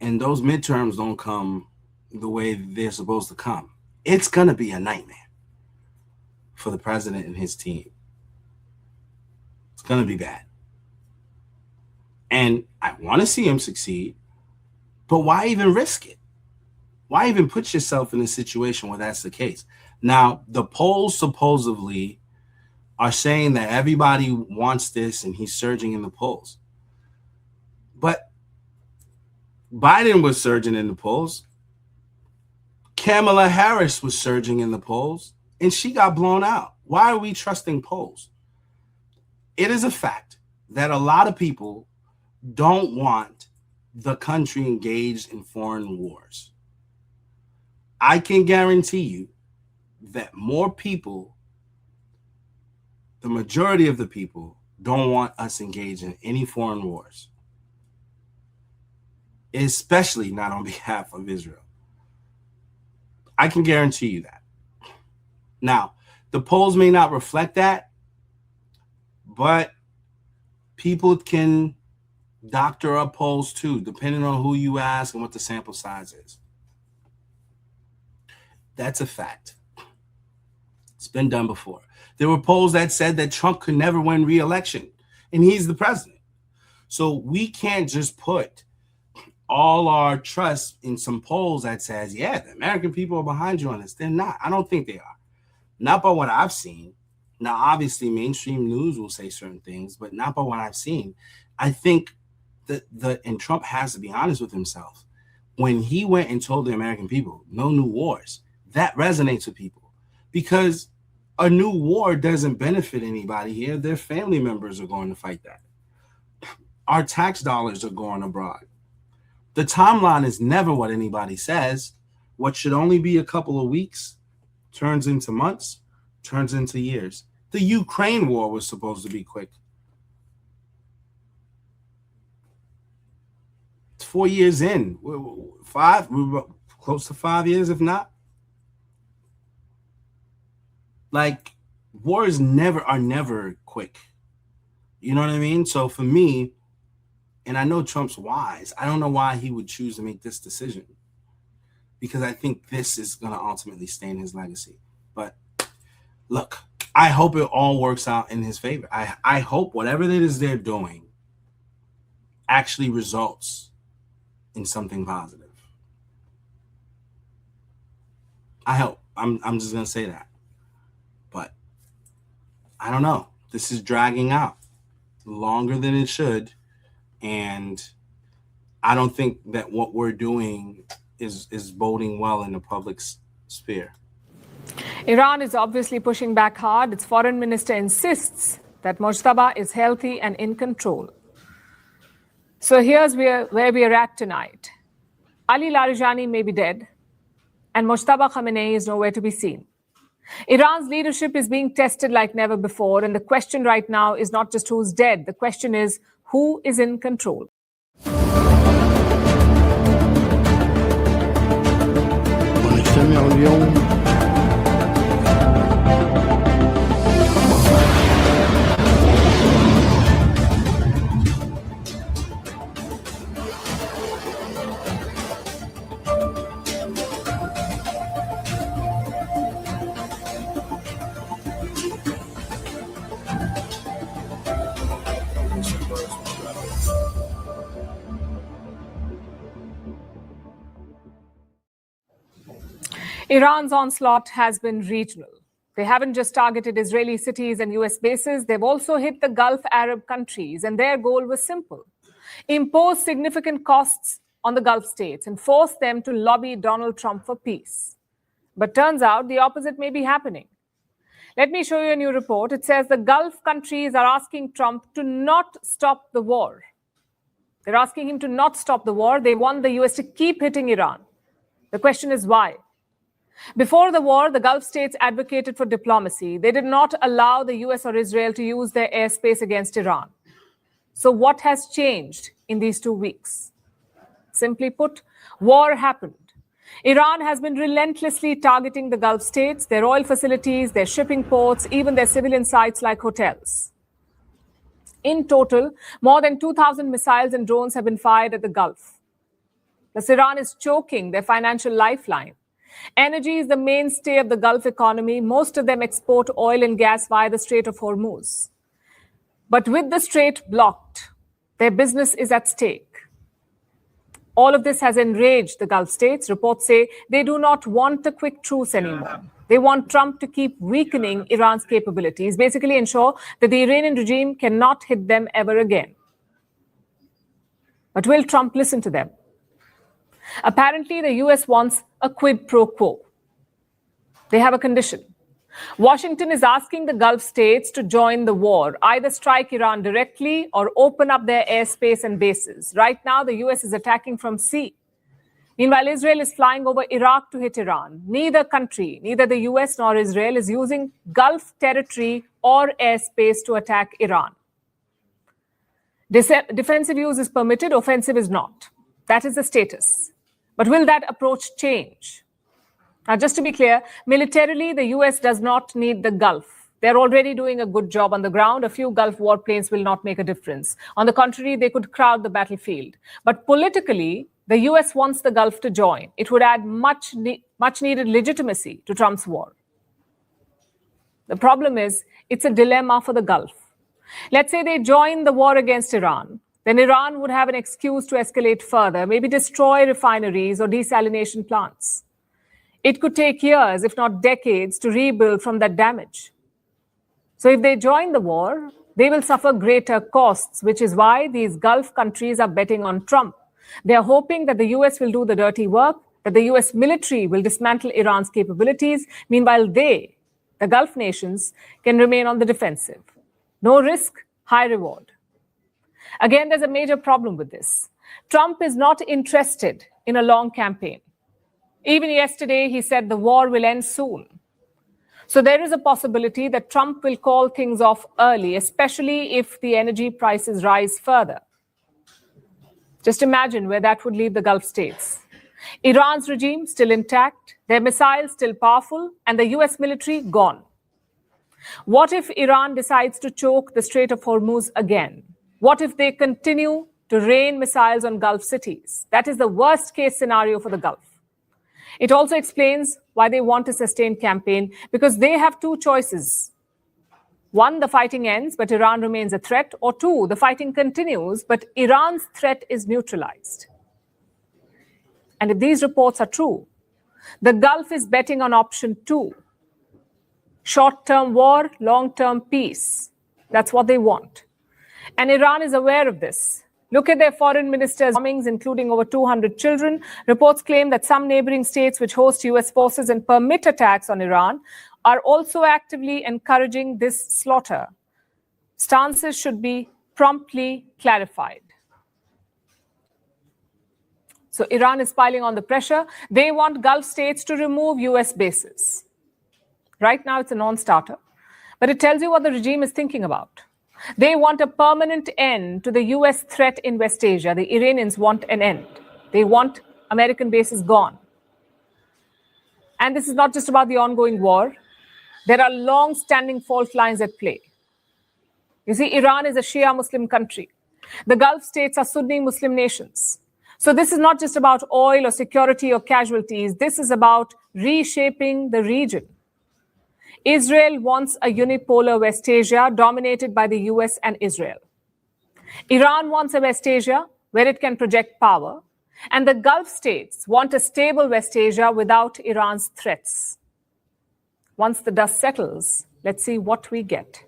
and those midterms don't come the way they're supposed to come, it's going to be a nightmare for the president and his team. It's going to be bad. And I want to see him succeed, but why even risk it? Why even put yourself in a situation where that's the case? Now, the polls supposedly are saying that everybody wants this and he's surging in the polls. But Biden was surging in the polls. Kamala Harris was surging in the polls, and she got blown out. Why are we trusting polls? It is a fact that a lot of people don't want the country engaged in foreign wars. I can guarantee you that more people, the majority of the people, don't want us engaged in any foreign wars, especially not on behalf of Israel. I can guarantee you that. Now, the polls may not reflect that, but people can doctor up polls too, depending on who you ask and what the sample size is. That's a fact. It's been done before. There were polls that said that Trump could never win re-election, and he's the president. So we can't just put all our trust in some polls that says, yeah, the American people are behind you on this. They're not. I don't think they are. Not by what I've seen. Now, obviously, mainstream news will say certain things, but not by what I've seen. I think and Trump has to be honest with himself. When he went and told the American people, no new wars, that resonates with people, because a new war doesn't benefit anybody here. Their family members are going to fight that. Our tax dollars are going abroad. The timeline is never what anybody says. What should only be a couple of weeks turns into months, turns into years. The Ukraine war was supposed to be quick. It's 4 years in. We're close to 5 years, if not. Wars are never quick. You know what I mean? So for me, and I know Trump's wise, I don't know why he would choose to make this decision, because I think this is going to ultimately stain his legacy. But look, I hope it all works out in his favor. I hope whatever it is they're doing actually results in something positive. I hope. I'm just going to say that. But I don't know. This is dragging out longer than it should. And I don't think that what we're doing is boding well in the public sphere. Iran is obviously pushing back hard. Its foreign minister insists that Mojtaba is healthy and in control. So here's where we are at tonight. Ali Larijani may be dead, and Mojtaba Khamenei is nowhere to be seen. Iran's leadership is being tested like never before, and the question right now is not just who's dead. The question is who is in control. ونجتمع اليوم Iran's onslaught has been regional. They haven't just targeted Israeli cities and US bases, they've also hit the Gulf Arab countries, and their goal was simple: impose significant costs on the Gulf states and force them to lobby Donald Trump for peace. But turns out the opposite may be happening. Let me show you a new report. It says the Gulf countries are asking Trump to not stop the war. They're asking him to not stop the war. They want the US to keep hitting Iran. The question is why? Before the war, the Gulf states advocated for diplomacy. They did not allow the US or Israel to use their airspace against Iran. So what has changed in these 2 weeks? Simply put, war happened. Iran has been relentlessly targeting the Gulf states, their oil facilities, their shipping ports, even their civilian sites like hotels. In total, more than 2,000 missiles and drones have been fired at the Gulf. Thus, Iran is choking their financial lifeline. Energy is the mainstay of the Gulf economy. Most of them export oil and gas via the Strait of Hormuz. But with the strait blocked, their business is at stake. All of this has enraged the Gulf states. Reports say they do not want a quick truce anymore. They want Trump to keep weakening Iran's capabilities, basically ensure that the Iranian regime cannot hit them ever again. But will Trump listen to them? Apparently, the US wants a quid pro quo. They have a condition. Washington is asking the Gulf states to join the war, either strike Iran directly or open up their airspace and bases. Right now, the US is attacking from sea. Meanwhile, Israel is flying over Iraq to hit Iran. Neither country, neither the US nor Israel, is using Gulf territory or airspace to attack Iran. Defensive use is permitted, offensive is not. That is the status. But will that approach change? Now, just to be clear, militarily, the US does not need the Gulf. They're already doing a good job on the ground. A few Gulf warplanes will not make a difference. On the contrary, they could crowd the battlefield. But politically, the US wants the Gulf to join. It would add much needed legitimacy to Trump's war. The problem is, it's a dilemma for the Gulf. Let's say they join the war against Iran. Then Iran would have an excuse to escalate further, maybe destroy refineries or desalination plants. It could take years, if not decades, to rebuild from that damage. So if they join the war, they will suffer greater costs, which is why these Gulf countries are betting on Trump. They are hoping that the US will do the dirty work, that the US military will dismantle Iran's capabilities. Meanwhile, they, the Gulf nations, can remain on the defensive. No risk, high reward. Again, there's a major problem with this. Trump is not interested in a long campaign. Even yesterday, he said the war will end soon. So there is a possibility that Trump will call things off early, especially if the energy prices rise further. Just imagine where that would leave the Gulf states. Iran's regime still intact, their missiles still powerful, and the US military gone. What if Iran decides to choke the Strait of Hormuz again? What if they continue to rain missiles on Gulf cities? That is the worst case scenario for the Gulf. It also explains why they want a sustained campaign, because they have two choices. One, the fighting ends, but Iran remains a threat. Or two, the fighting continues, but Iran's threat is neutralized. And if these reports are true, the Gulf is betting on option 2. Short-term war, long-term peace. That's what they want. And Iran is aware of this. Look at their foreign minister's bombings, including over 200 children. Reports claim that some neighboring states which host US forces and permit attacks on Iran are also actively encouraging this slaughter. Stances should be promptly clarified. So Iran is piling on the pressure. They want Gulf states to remove US bases. Right now, it's a non-starter, but it tells you what the regime is thinking about. They want a permanent end to the US threat in West Asia. The Iranians want an end. They want American bases gone. And this is not just about the ongoing war. There are long-standing fault lines at play. You see, Iran is a Shia Muslim country. The Gulf states are Sunni Muslim nations. So this is not just about oil or security or casualties. This is about reshaping the region. Israel wants a unipolar West Asia dominated by the US and Israel. Iran wants a West Asia where it can project power. And the Gulf states want a stable West Asia without Iran's threats. Once the dust settles, let's see what we get.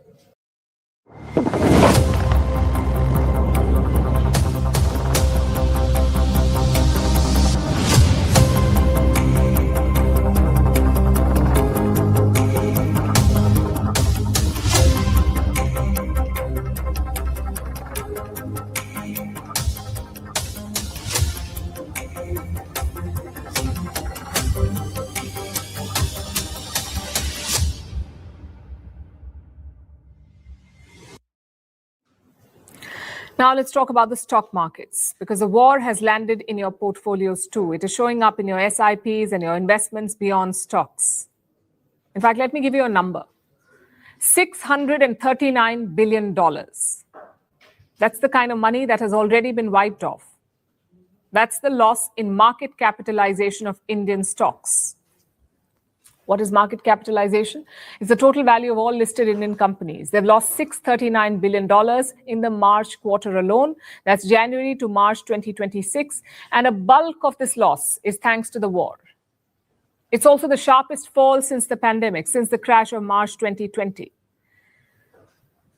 Now let's talk about the stock markets, because the war has landed in your portfolios too. It is showing up in your SIPs and your investments beyond stocks. In fact, let me give you a number. $639 billion. That's the kind of money that has already been wiped off. That's the loss in market capitalization of Indian stocks. What is market capitalization? It's the total value of all listed Indian companies. They've lost $639 billion in the March quarter alone. That's January to March 2026. And a bulk of this loss is thanks to the war. It's also the sharpest fall since the pandemic, since the crash of March 2020.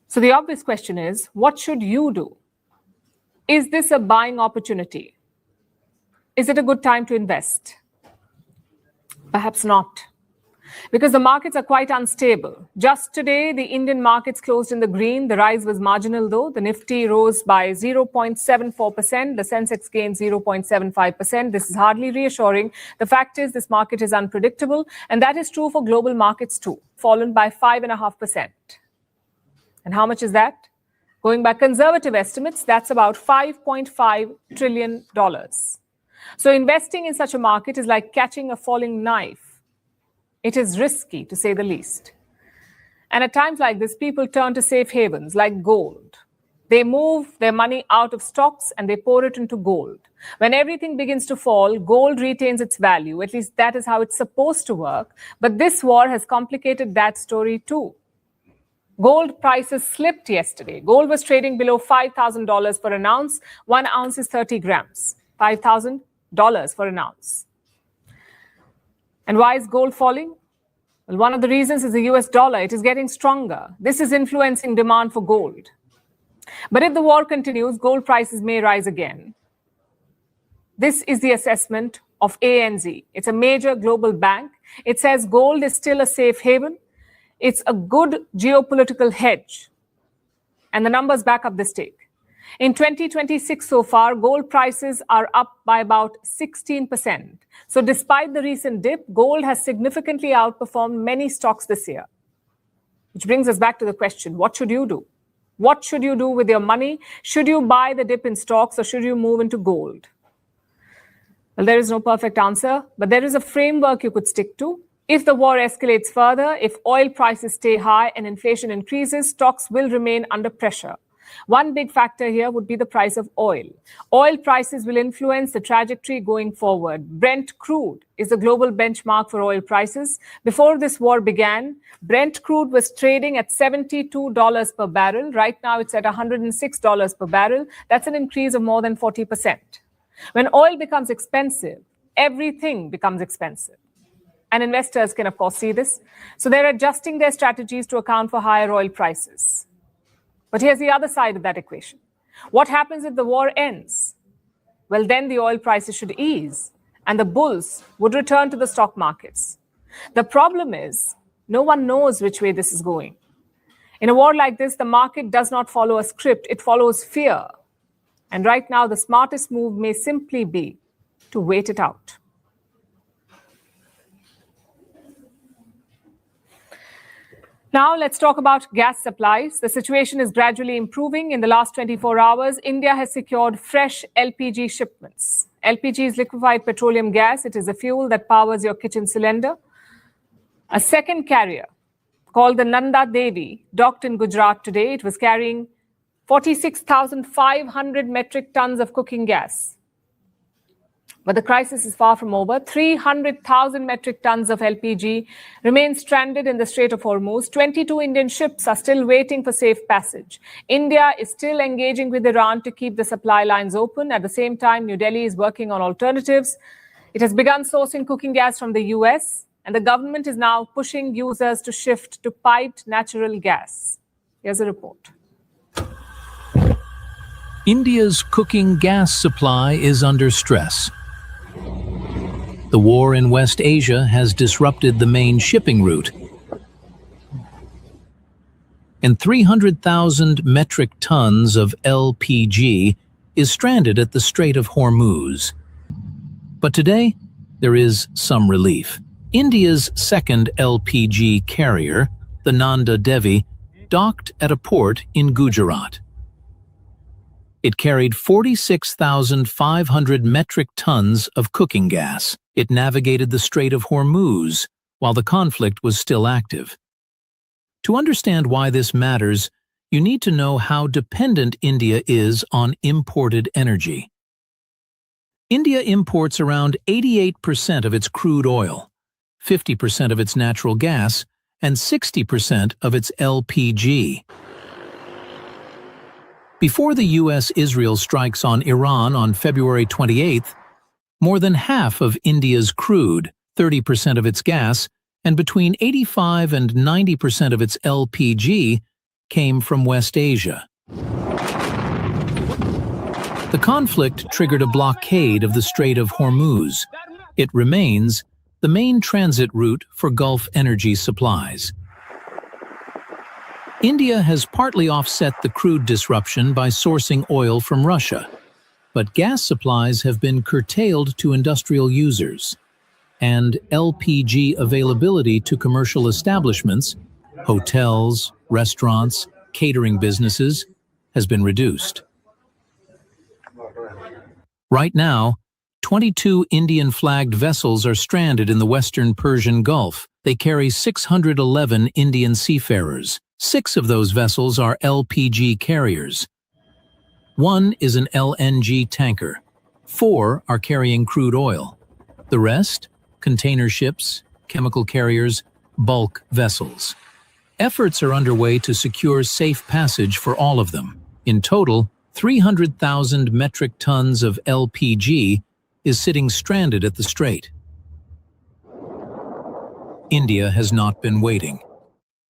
So the obvious question is, what should you do? Is this a buying opportunity? Is it a good time to invest? Perhaps not. Because the markets are quite unstable. Just today, the Indian markets closed in the green. The rise was marginal, though. The Nifty rose by 0.74%. The Sensex gained 0.75%. This is hardly reassuring. The fact is, this market is unpredictable. And that is true for global markets, too, fallen by 5.5%. And how much is that? Going by conservative estimates, that's about $5.5 trillion. So investing in such a market is like catching a falling knife. It is risky, to say the least. And at times like this, people turn to safe havens like gold. They move their money out of stocks and they pour it into gold. When everything begins to fall, gold retains its value. At least that is how it's supposed to work. But this war has complicated that story too. Gold prices slipped yesterday. Gold was trading below $5,000 for an ounce. 1 ounce is 30 grams. $5,000 for an ounce. And why is gold falling? Well, one of the reasons is the US dollar. It is getting stronger. This is influencing demand for gold. But if the war continues, gold prices may rise again. This is the assessment of ANZ. It's a major global bank. It says gold is still a safe haven. It's a good geopolitical hedge. And the numbers back up this take. In 2026 so far, gold prices are up by about 16%. So despite the recent dip, gold has significantly outperformed many stocks this year. Which brings us back to the question, what should you do? What should you do with your money? Should you buy the dip in stocks or should you move into gold? Well, there is no perfect answer, but there is a framework you could stick to. If the war escalates further, if oil prices stay high and inflation increases, stocks will remain under pressure. One big factor here would be the price of oil. Oil prices will influence the trajectory going forward. Brent crude is the global benchmark for oil prices. Before this war began, Brent crude was trading at $72 per barrel. Right now, it's at $106 per barrel. That's an increase of more than 40%. When oil becomes expensive, everything becomes expensive. And investors can, of course, see this. So they're adjusting their strategies to account for higher oil prices. But here's the other side of that equation. What happens if the war ends? Well, then the oil prices should ease and the bulls would return to the stock markets. The problem is, no one knows which way this is going. In a war like this, the market does not follow a script, it follows fear. And right now, the smartest move may simply be to wait it out. Now let's talk about gas supplies. The situation is gradually improving. In the last 24 hours, India has secured fresh LPG shipments. LPG is liquefied petroleum gas. It is a fuel that powers your kitchen cylinder. A second carrier called the Nanda Devi docked in Gujarat today. It was carrying 46,500 metric tons of cooking gas. But the crisis is far from over. 300,000 metric tons of LPG remain stranded in the Strait of Hormuz. 22 Indian ships are still waiting for safe passage. India is still engaging with Iran to keep the supply lines open. At the same time, New Delhi is working on alternatives. It has begun sourcing cooking gas from the US, and the government is now pushing users to shift to piped natural gas. Here's a report. India's cooking gas supply is under stress. The war in West Asia has disrupted the main shipping route, and 300,000 metric tons of LPG is stranded at the Strait of Hormuz. But today, there is some relief. India's second LPG carrier, the Nanda Devi, docked at a port in Gujarat. It carried 46,500 metric tons of cooking gas. It navigated the Strait of Hormuz while the conflict was still active. To understand why this matters, you need to know how dependent India is on imported energy. India imports around 88% of its crude oil, 50% of its natural gas, and 60% of its LPG. Before the US-Israel strikes on Iran on February 28th, more than half of India's crude, 30% of its gas, and between 85 and 90% of its LPG came from West Asia. The conflict triggered a blockade of the Strait of Hormuz. It remains the main transit route for Gulf energy supplies. India has partly offset the crude disruption by sourcing oil from Russia, but gas supplies have been curtailed to industrial users, and LPG availability to commercial establishments, hotels, restaurants, catering businesses, has been reduced. Right now, 22 Indian-flagged vessels are stranded in the western Persian Gulf. They carry 611 Indian seafarers. 6 of those vessels are LPG carriers. 1 is an LNG tanker. 4 are carrying crude oil. The rest, container ships, chemical carriers, bulk vessels. Efforts are underway to secure safe passage for all of them. In total, 300,000 metric tons of LPG is sitting stranded at the strait. India has not been waiting.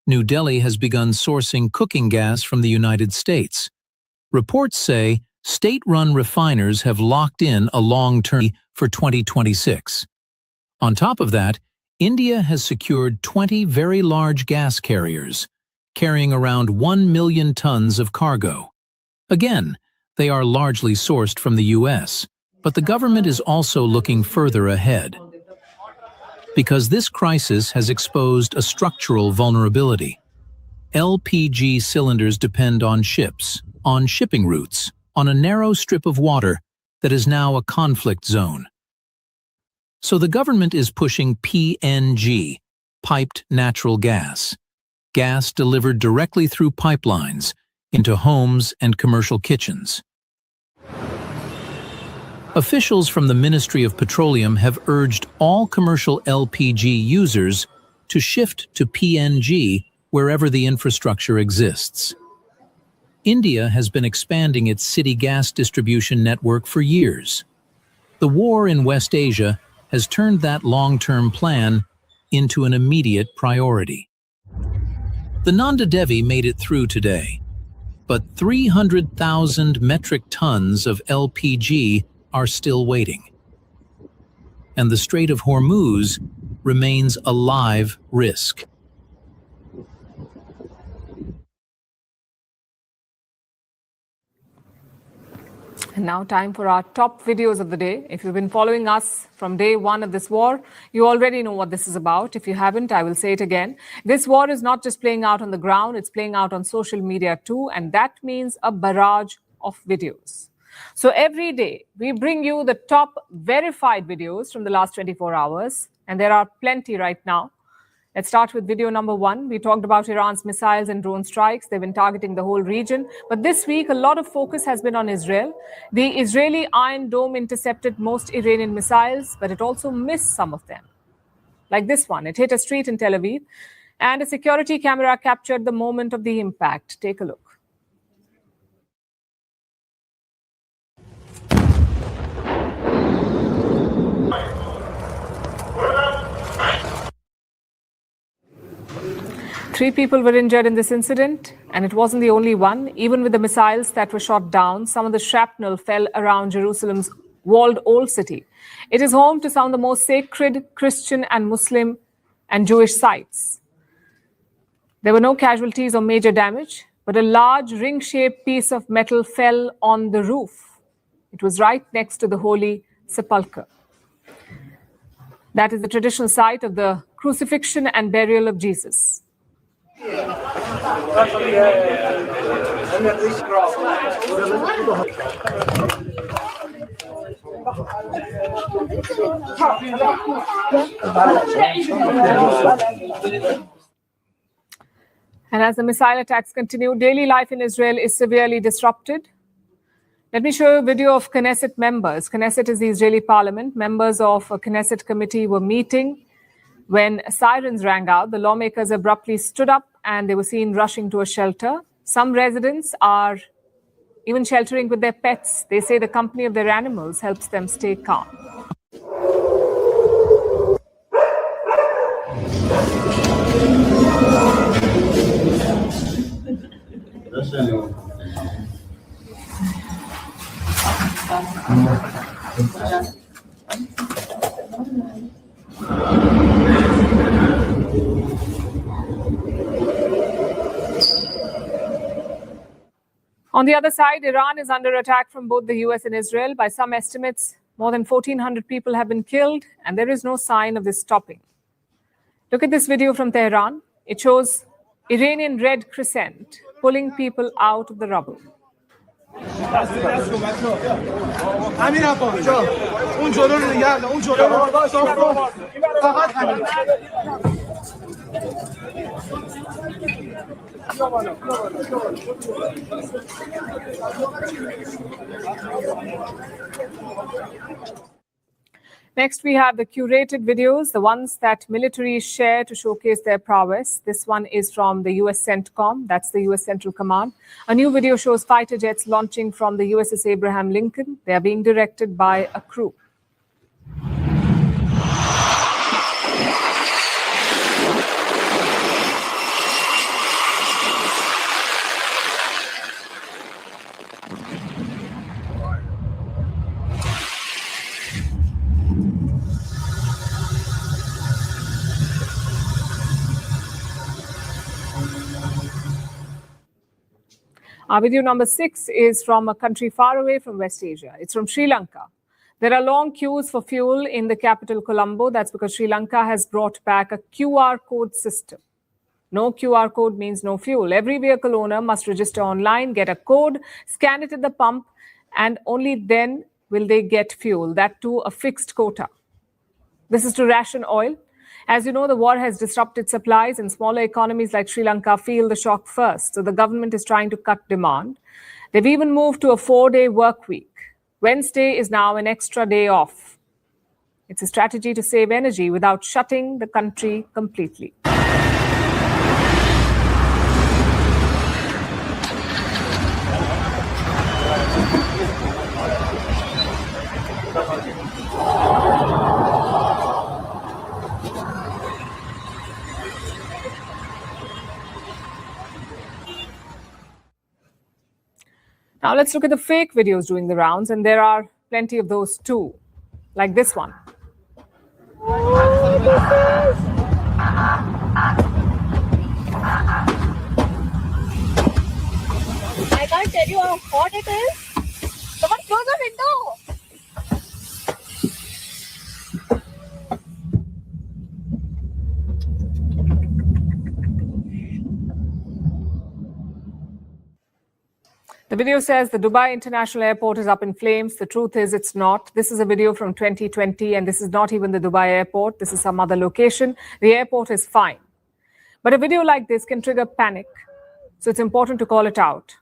New Delhi has begun sourcing cooking gas from the United States. Reports say state-run refiners have locked in a long-term for 2026. On top of that, India has secured 20 very large gas carriers, carrying around 1 million tons of cargo. Again, they are largely sourced from the US, but the government is also looking further ahead. Because this crisis has exposed a structural vulnerability. LPG cylinders depend on ships, on shipping routes, on a narrow strip of water that is now a conflict zone. So the government is pushing PNG, piped natural gas, gas delivered directly through pipelines into homes and commercial kitchens. Officials from the Ministry of Petroleum have urged all commercial LPG users to shift to PNG wherever the infrastructure exists. India has been expanding its city gas distribution network for years. The war in West Asia has turned that long-term plan into an immediate priority. The Nanda Devi made it through today, but 300,000 metric tons of LPG are still waiting. And the Strait of Hormuz remains a live risk. And now time for our top videos of the day. If you've been following us from day one of this war, you already know what this is about. If you haven't, I will say it again. This war is not just playing out on the ground, it's playing out on social media too, and that means a barrage of videos. So every day, we bring you the top verified videos from the last 24 hours, and there are plenty right now. Let's start with video number 1. We talked about Iran's missiles and drone strikes. They've been targeting the whole region. But this week, a lot of focus has been on Israel. The Israeli Iron Dome intercepted most Iranian missiles, but it also missed some of them. Like this one, it hit a street in Tel Aviv, and a security camera captured the moment of the impact. Take a look. Three people were injured in this incident, and it wasn't the only one. Even with the missiles that were shot down, some of the shrapnel fell around Jerusalem's walled Old City. It is home to some of the most sacred Christian and Muslim and Jewish sites. There were no casualties or major damage, but a large ring-shaped piece of metal fell on the roof. It was right next to the Holy Sepulchre. That is the traditional site of the crucifixion and burial of Jesus. And as the missile attacks continue, daily life in Israel is severely disrupted. Let me show you a video of Knesset members. Knesset is the Israeli parliament. Members of a Knesset committee were meeting. When sirens rang out, the lawmakers abruptly stood up and they were seen rushing to a shelter. Some residents are even sheltering with their pets. They say the company of their animals helps them stay calm. On the other side, Iran is under attack from both the US and Israel. By some estimates, more than 1,400 people have been killed, and there is no sign of this stopping. Look at this video from Tehran. It shows Iranian Red Crescent pulling people out of the rubble. Next, we have the curated videos, the ones that militaries share to showcase their prowess. This one is from the US CENTCOM, that's the US Central Command. A new video shows fighter jets launching from the USS Abraham Lincoln. They are being directed by a crew. Our video number 6 is from a country far away from West Asia. It's from Sri Lanka. There are long queues for fuel in the capital, Colombo. That's because Sri Lanka has brought back a QR code system. No QR code means no fuel. Every vehicle owner must register online, get a code, scan it at the pump, and only then will they get fuel, that too a fixed quota. This is to ration oil. As you know, the war has disrupted supplies, and smaller economies like Sri Lanka feel the shock first. So the government is trying to cut demand. They've even moved to a 4-day work week. Wednesday is now an extra day off. It's a strategy to save energy without shutting the country completely. Now let's look at the fake videos doing the rounds, and there are plenty of those too, like this one. I can't tell you how hot it is. Someone The video says the Dubai International Airport is up in flames. The truth is it's not. This is a video from 2020, and this is not even the Dubai airport. This is some other location. The airport is fine. But a video like this can trigger panic. So it's important to call it out.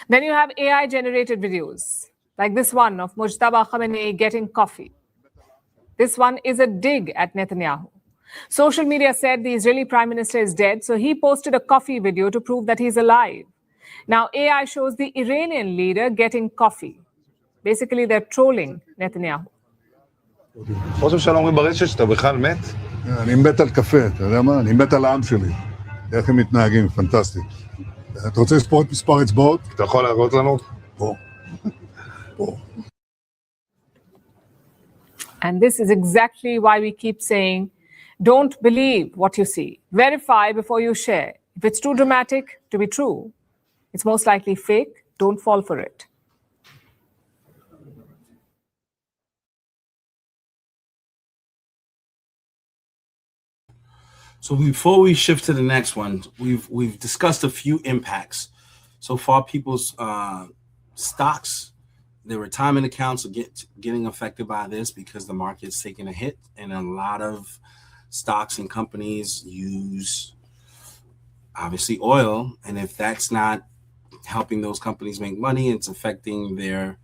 Then you have AI-generated videos, like this one of Mujtaba Khamenei getting coffee. This one is a dig at Netanyahu. Social media said the Israeli Prime Minister is dead, so he posted a coffee video to prove that he's alive. Now, AI shows the Iranian leader getting coffee. Basically, they're trolling Netanyahu. ראש הממשלה אומרים ברשת שאתה בכלל מת? אני מת על קפה, אתה יודע מה? אני מת על העם שלי. איך הם מתנהגים, פנטסטי. אתה רוצה לספור את מספר אצבעות? אתה יכול להראות לנו? פה. פה. And this is exactly why we keep saying, don't believe what you see. Verify before you share. If it's too dramatic to be true, it's most likely fake. Don't fall for it. So before we shift to the next one, we've discussed a few impacts. So far, people's stocks, their retirement accounts are getting affected by this because the market's taking a hit, and a lot of stocks and companies use obviously oil, and if that's not helping those companies make money, it's affecting their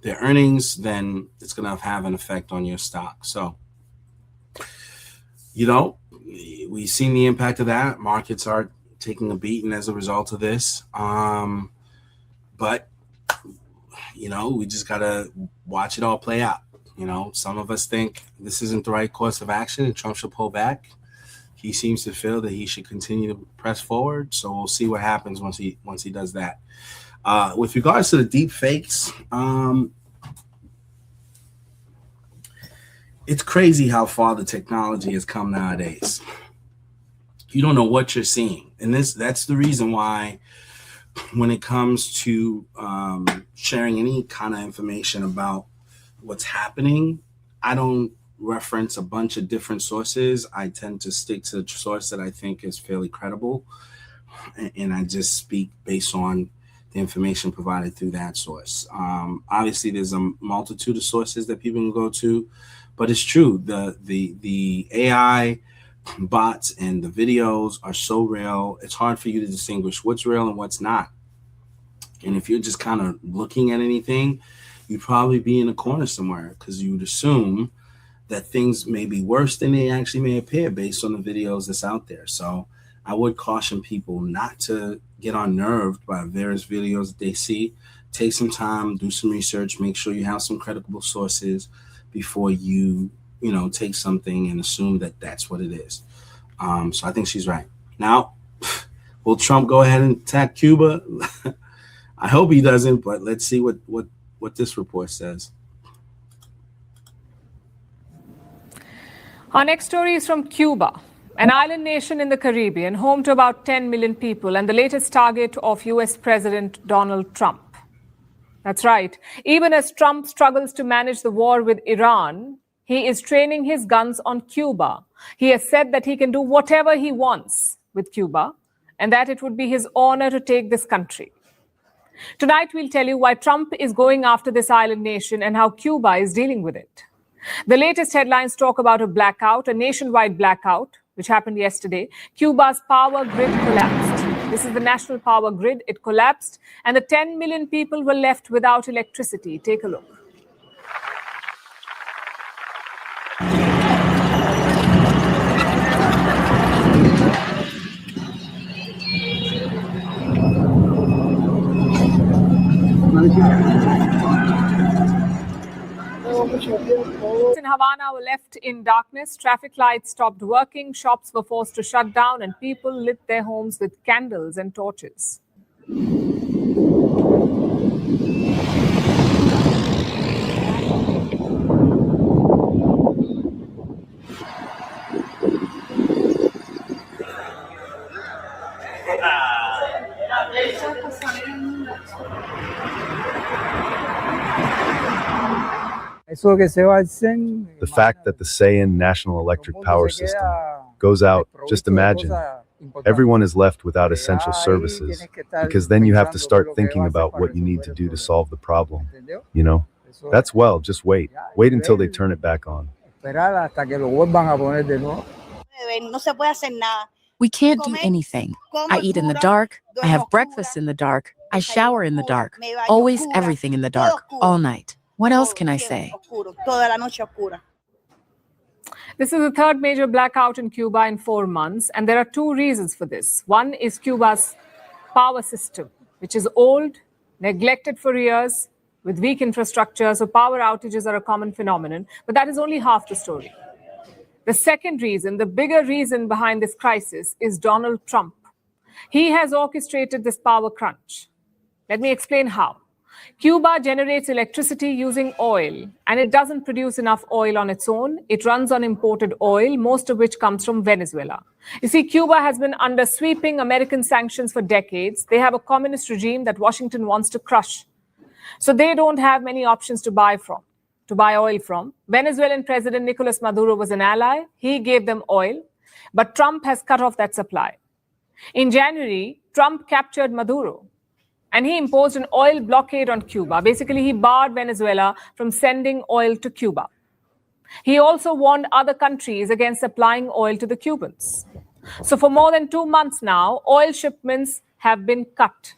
earnings, then it's going to have an effect on your stock. So we've seen the impact of that. Markets are taking a beating as a result of this. But we just got to watch it all play out. Some of us think this isn't the right course of action and Trump should pull back. He seems to feel that he should continue to press forward. So we'll see what happens once he does that. With regards to the deep fakes, it's crazy how far the technology has come nowadays. You don't know what you're seeing. And that's the reason why when it comes to sharing any kind of information about what's happening, I don't reference a bunch of different sources. I tend to stick to the source that I think is fairly credible. And I just speak based on the information provided through that source. Obviously, there's a multitude of sources that people can go to. But it's true, the AI bots and the videos are so real. It's hard for you to distinguish what's real and what's not. And if you're just kind of looking at anything, you'd probably be in a corner somewhere because you would assume that things may be worse than they actually may appear based on the videos that's out there. So I would caution people not to get unnerved by various videos that they see. Take some time, do some research, make sure you have some credible sources before you take something and assume that that's what it is. So I think she's right. Now, will Trump go ahead and attack Cuba? I hope he doesn't, but let's see what this report says. Our next story is from Cuba, an island nation in the Caribbean, home to about 10 million people and the latest target of US President Donald Trump. That's right. Even as Trump struggles to manage the war with Iran, he is training his guns on Cuba. He has said that he can do whatever he wants with Cuba and that it would be his honor to take this country. Tonight, we'll tell you why Trump is going after this island nation and how Cuba is dealing with it. The latest headlines talk about a blackout, a nationwide blackout, which happened yesterday. Cuba's power grid collapsed. This is the national power grid. It collapsed, and the 10 million people were left without electricity. Take a look. In Havana were left in darkness. Traffic lights stopped working. Shops were forced to shut down, and people lit their homes with candles and torches. The fact that the Saiyan National Electric Power System goes out, just imagine, everyone is left without essential services, because then you have to start thinking about what you need to do to solve the problem. You know, that's just wait. Wait until they turn it back on. We can't do anything. I eat in the dark, I have breakfast in the dark, I shower in the dark, always everything in the dark, all night. What else can I say? This is the third major blackout in Cuba in 4 months, and there are two reasons for this. One is Cuba's power system, which is old, neglected for years, with weak infrastructure, so power outages are a common phenomenon, but that is only half the story. The second reason, the bigger reason behind this crisis, is Donald Trump. He has orchestrated this power crunch. Let me explain how. Cuba generates electricity using oil, and it doesn't produce enough oil on its own. It runs on imported oil, most of which comes from Venezuela. You see, Cuba has been under sweeping American sanctions for decades. They have a communist regime that Washington wants to crush. So they don't have many options to buy oil from. Venezuelan President Nicolas Maduro was an ally. He gave them oil, but Trump has cut off that supply. In January, Trump captured Maduro, and he imposed an oil blockade on Cuba. Basically, he barred Venezuela from sending oil to Cuba. He also warned other countries against supplying oil to the Cubans. So for more than 2 months now, oil shipments have been cut.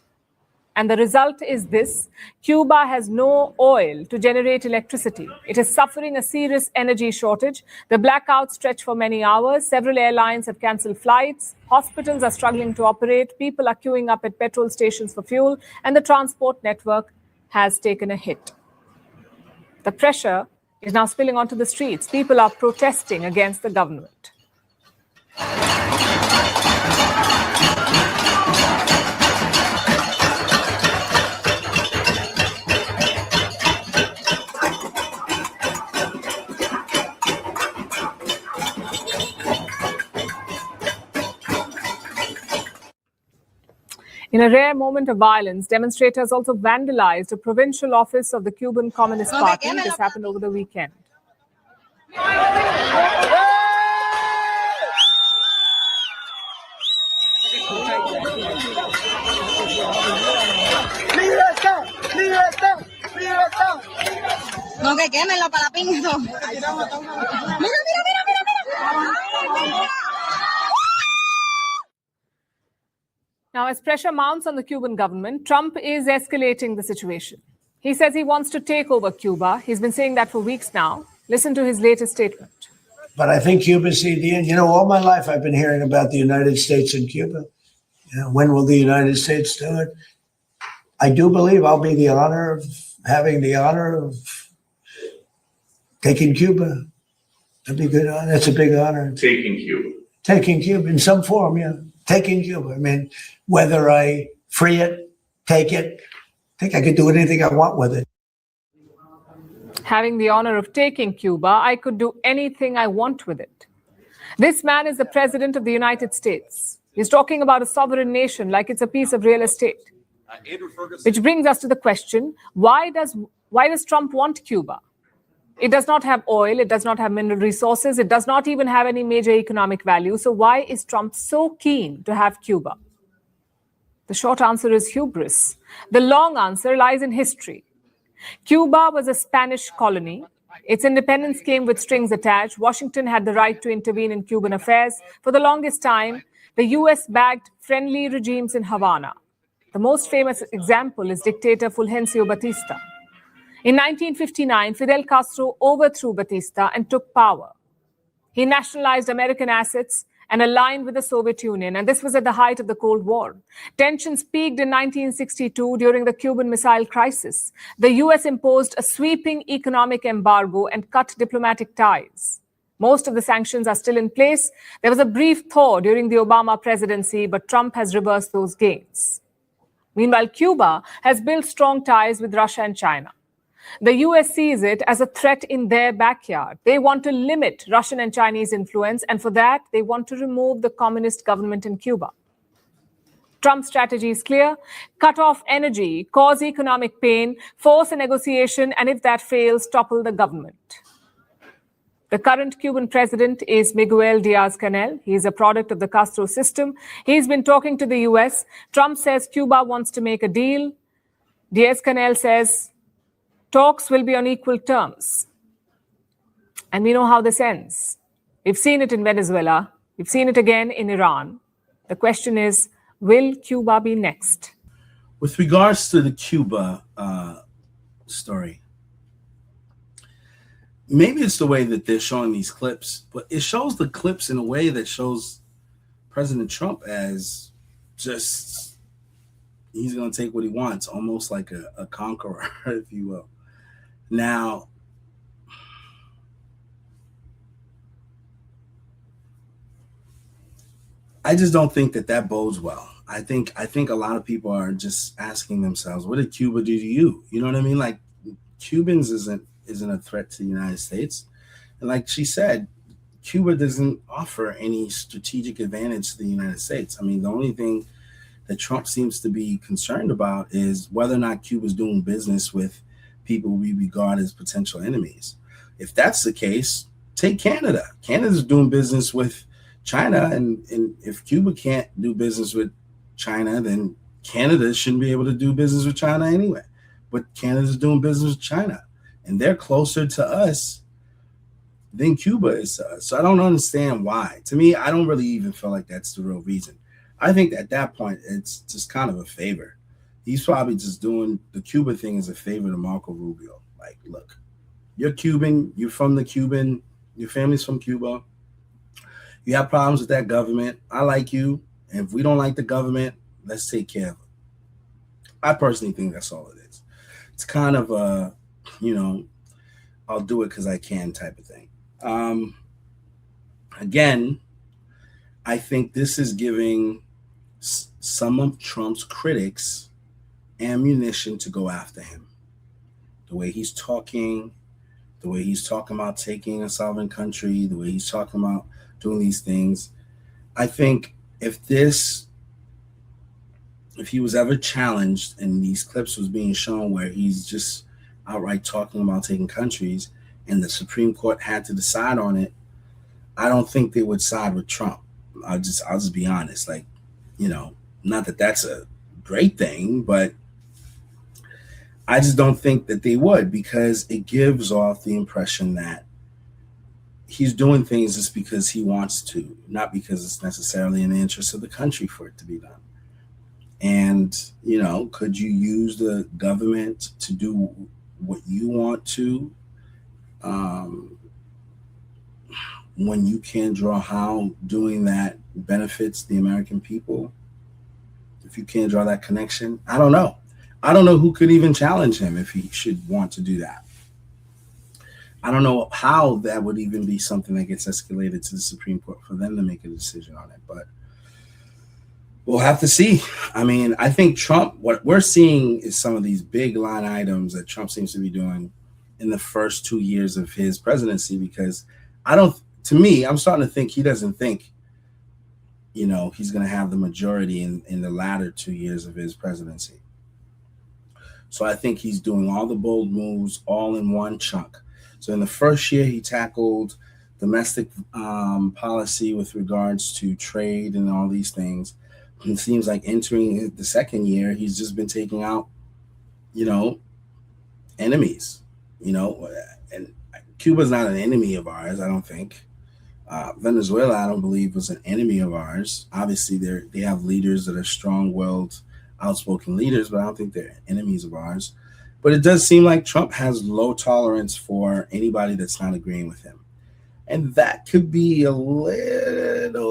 And the result is this: Cuba has no oil to generate electricity. It is suffering a serious energy shortage. The blackouts stretch for many hours. Several airlines have cancelled flights. Hospitals are struggling to operate. People are queuing up at petrol stations for fuel. And the transport network has taken a hit. The pressure is now spilling onto the streets. People are protesting against the government. In a rare moment of violence, demonstrators also vandalized a provincial office of the Cuban Communist Party. This happened over the weekend. No, que quémelo para pinto. Mira, mira, mira, mira. Now, as pressure mounts on the Cuban government, Trump is escalating the situation. He says he wants to take over Cuba. He's been saying that for weeks now. Listen to his latest statement. But I think Cuba's the end. You know, all my life I've been hearing about the United States and Cuba. You know, when will the United States do it? I do believe I'll be having the honor of taking Cuba. That'd be good. That's a big honor. Taking Cuba. Taking Cuba in some form, yeah. Taking Cuba. I mean, whether I free it, take it, I think I could do anything I want with it. Having the honor of taking Cuba, I could do anything I want with it. This man is the president of the United States. He's talking about a sovereign nation like it's a piece of real estate. Which brings us to the question, why does Trump want Cuba? It does not have oil, it does not have mineral resources, it does not even have any major economic value. So why is Trump so keen to have Cuba? The short answer is hubris. The long answer lies in history. Cuba was a Spanish colony. Its independence came with strings attached. Washington had the right to intervene in Cuban affairs. For the longest time, the US backed friendly regimes in Havana. The most famous example is dictator Fulgencio Batista. In 1959, Fidel Castro overthrew Batista and took power. He nationalized American assets and aligned with the Soviet Union, and this was at the height of the Cold War. Tensions peaked in 1962 during the Cuban Missile Crisis. The US imposed a sweeping economic embargo and cut diplomatic ties. Most of the sanctions are still in place. There was a brief thaw during the Obama presidency, but Trump has reversed those gains. Meanwhile, Cuba has built strong ties with Russia and China. The US sees it as a threat in their backyard. They want to limit Russian and Chinese influence, and for that, they want to remove the communist government in Cuba. Trump's strategy is clear: cut off energy, cause economic pain, force a negotiation, and if that fails, topple the government. The current Cuban president is Miguel Diaz-Canel. He is a product of the Castro system. He's been talking to the US. Trump says Cuba wants to make a deal. Diaz-Canel says talks will be on equal terms. And we know how this ends. We've seen it in Venezuela. We've seen it again in Iran. The question is, will Cuba be next? With regards to the Cuba story, maybe it's the way that they're showing these clips, but it shows the clips in a way that shows President Trump as just, he's going to take what he wants, almost like a conqueror, if you will. Now, I just don't think that bodes well. I think a lot of people are just asking themselves, what did Cuba do to you? You know what I mean? Like, Cubans isn't a threat to the United States. And like she said, Cuba doesn't offer any strategic advantage to the United States. I mean, the only thing that Trump seems to be concerned about is whether or not Cuba's doing business with people we regard as potential enemies. If that's the case, take Canada. Canada's doing business with China, and if Cuba can't do business with China, then Canada shouldn't be able to do business with China anyway. But Canada's doing business with China, and they're closer to us than Cuba is to us. So I don't understand why. To me, I don't really even feel like that's the real reason. I think at that point, it's just kind of a favor. He's probably just doing the Cuba thing as a favor to Marco Rubio. Like, look, you're Cuban, you're from the Cuban, your family's from Cuba. You have problems with that government. I like you. And if we don't like the government, let's take care of it. I personally think that's all it is. It's kind of a, I'll do it because I can type of thing. Again, I think this is giving some of Trump's critics ammunition to go after him. The way he's talking about taking a sovereign country, the way he's talking about doing these things. I think if he was ever challenged and these clips was being shown where he's just outright talking about taking countries and the Supreme Court had to decide on it, I don't think they would side with Trump. I'll just be honest. Like, not that that's a great thing, but I just don't think that they would, because it gives off the impression that he's doing things just because he wants to, not because it's necessarily in the interest of the country for it to be done. And, could you use the government to do what you want to when you can't draw how doing that benefits the American people? If you can't draw that connection, I don't know. I don't know who could even challenge him if he should want to do that. I don't know how that would even be something that gets escalated to the Supreme Court for them to make a decision on it, but we'll have to see. I mean, I think Trump, what we're seeing is some of these big line items that Trump seems to be doing in the first 2 years of his presidency, because I'm starting to think he doesn't think, he's going to have the majority in the latter 2 years of his presidency. So I think he's doing all the bold moves all in one chunk. So in the first year, he tackled domestic policy with regards to trade and all these things. It seems like entering the second year, he's just been taking out, enemies, and Cuba's not an enemy of ours, I don't think. Venezuela, I don't believe, was an enemy of ours. Obviously, they have leaders that are strong-willed, outspoken leaders, but I don't think they're enemies of ours. But it does seem like Trump has low tolerance for anybody that's not agreeing with him. And that could be a little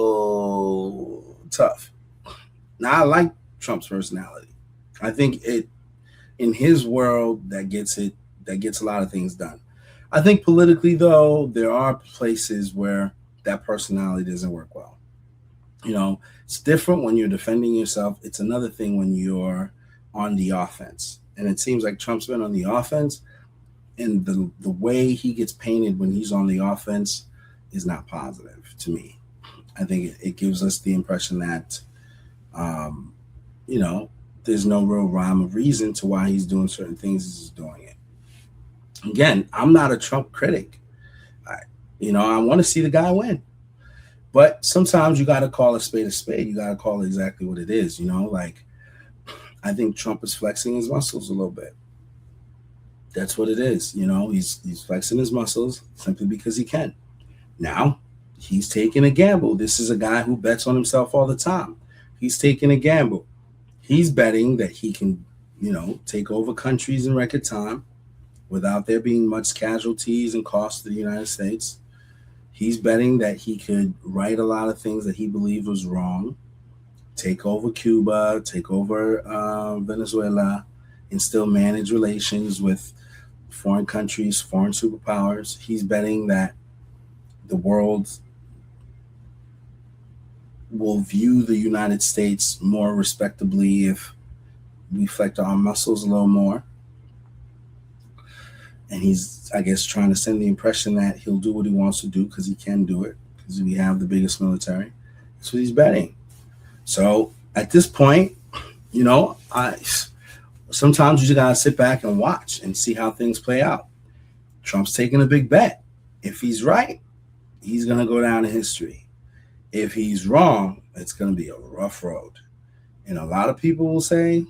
tough. Now, I like Trump's personality. I think in his world, that gets a lot of things done. I think politically, though, there are places where that personality doesn't work well. It's different when you're defending yourself. It's another thing when you're on the offense. And it seems like Trump's been on the offense, and the way he gets painted when he's on the offense is not positive to me. I think it gives us the impression that there's no real rhyme or reason to why he's doing certain things as he's doing it. Again, I'm not a Trump critic. I want to see the guy win. But sometimes you got to call a spade a spade. You got to call it exactly what it is. I think Trump is flexing his muscles a little bit. That's what it is. He's flexing his muscles simply because he can. Now, he's taking a gamble. This is a guy who bets on himself all the time. He's taking a gamble. He's betting that he can, take over countries in record time without there being much casualties and costs to the United States. He's betting that he could right a lot of things that he believed was wrong, take over Cuba, take over Venezuela, and still manage relations with foreign countries, foreign superpowers. He's betting that the world will view the United States more respectably if we flex our muscles a little more. And he's, I guess, trying to send the impression that he'll do what he wants to do because he can do it, because we have the biggest military. That's what he's betting. So at this point, sometimes you just got to sit back and watch and see how things play out. Trump's taking a big bet. If he's right, he's going to go down in history. If he's wrong, it's going to be a rough road. And a lot of people will say,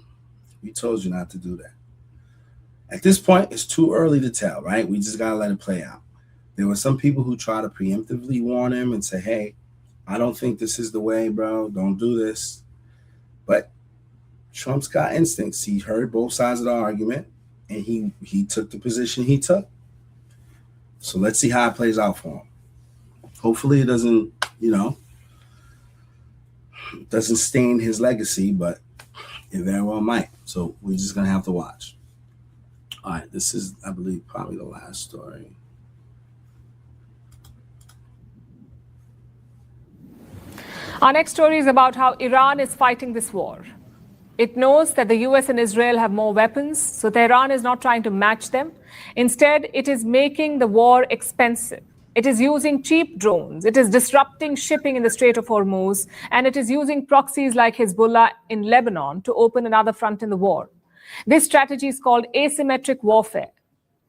we told you not to do that. At this point, it's too early to tell, right? We just got to let it play out. There were some people who try to preemptively warn him and say, hey, I don't think this is the way, bro. Don't do this. But Trump's got instincts. He heard both sides of the argument, and he took the position he took. So let's see how it plays out for him. Hopefully it doesn't stain his legacy, but it very well might. So we're just going to have to watch. All right, this is, I believe, probably the last story. Our next story is about how Iran is fighting this war. It knows that the US and Israel have more weapons, so Tehran is not trying to match them. Instead, it is making the war expensive. It is using cheap drones. It is disrupting shipping in the Strait of Hormuz, and it is using proxies like Hezbollah in Lebanon to open another front in the war. This strategy is called asymmetric warfare.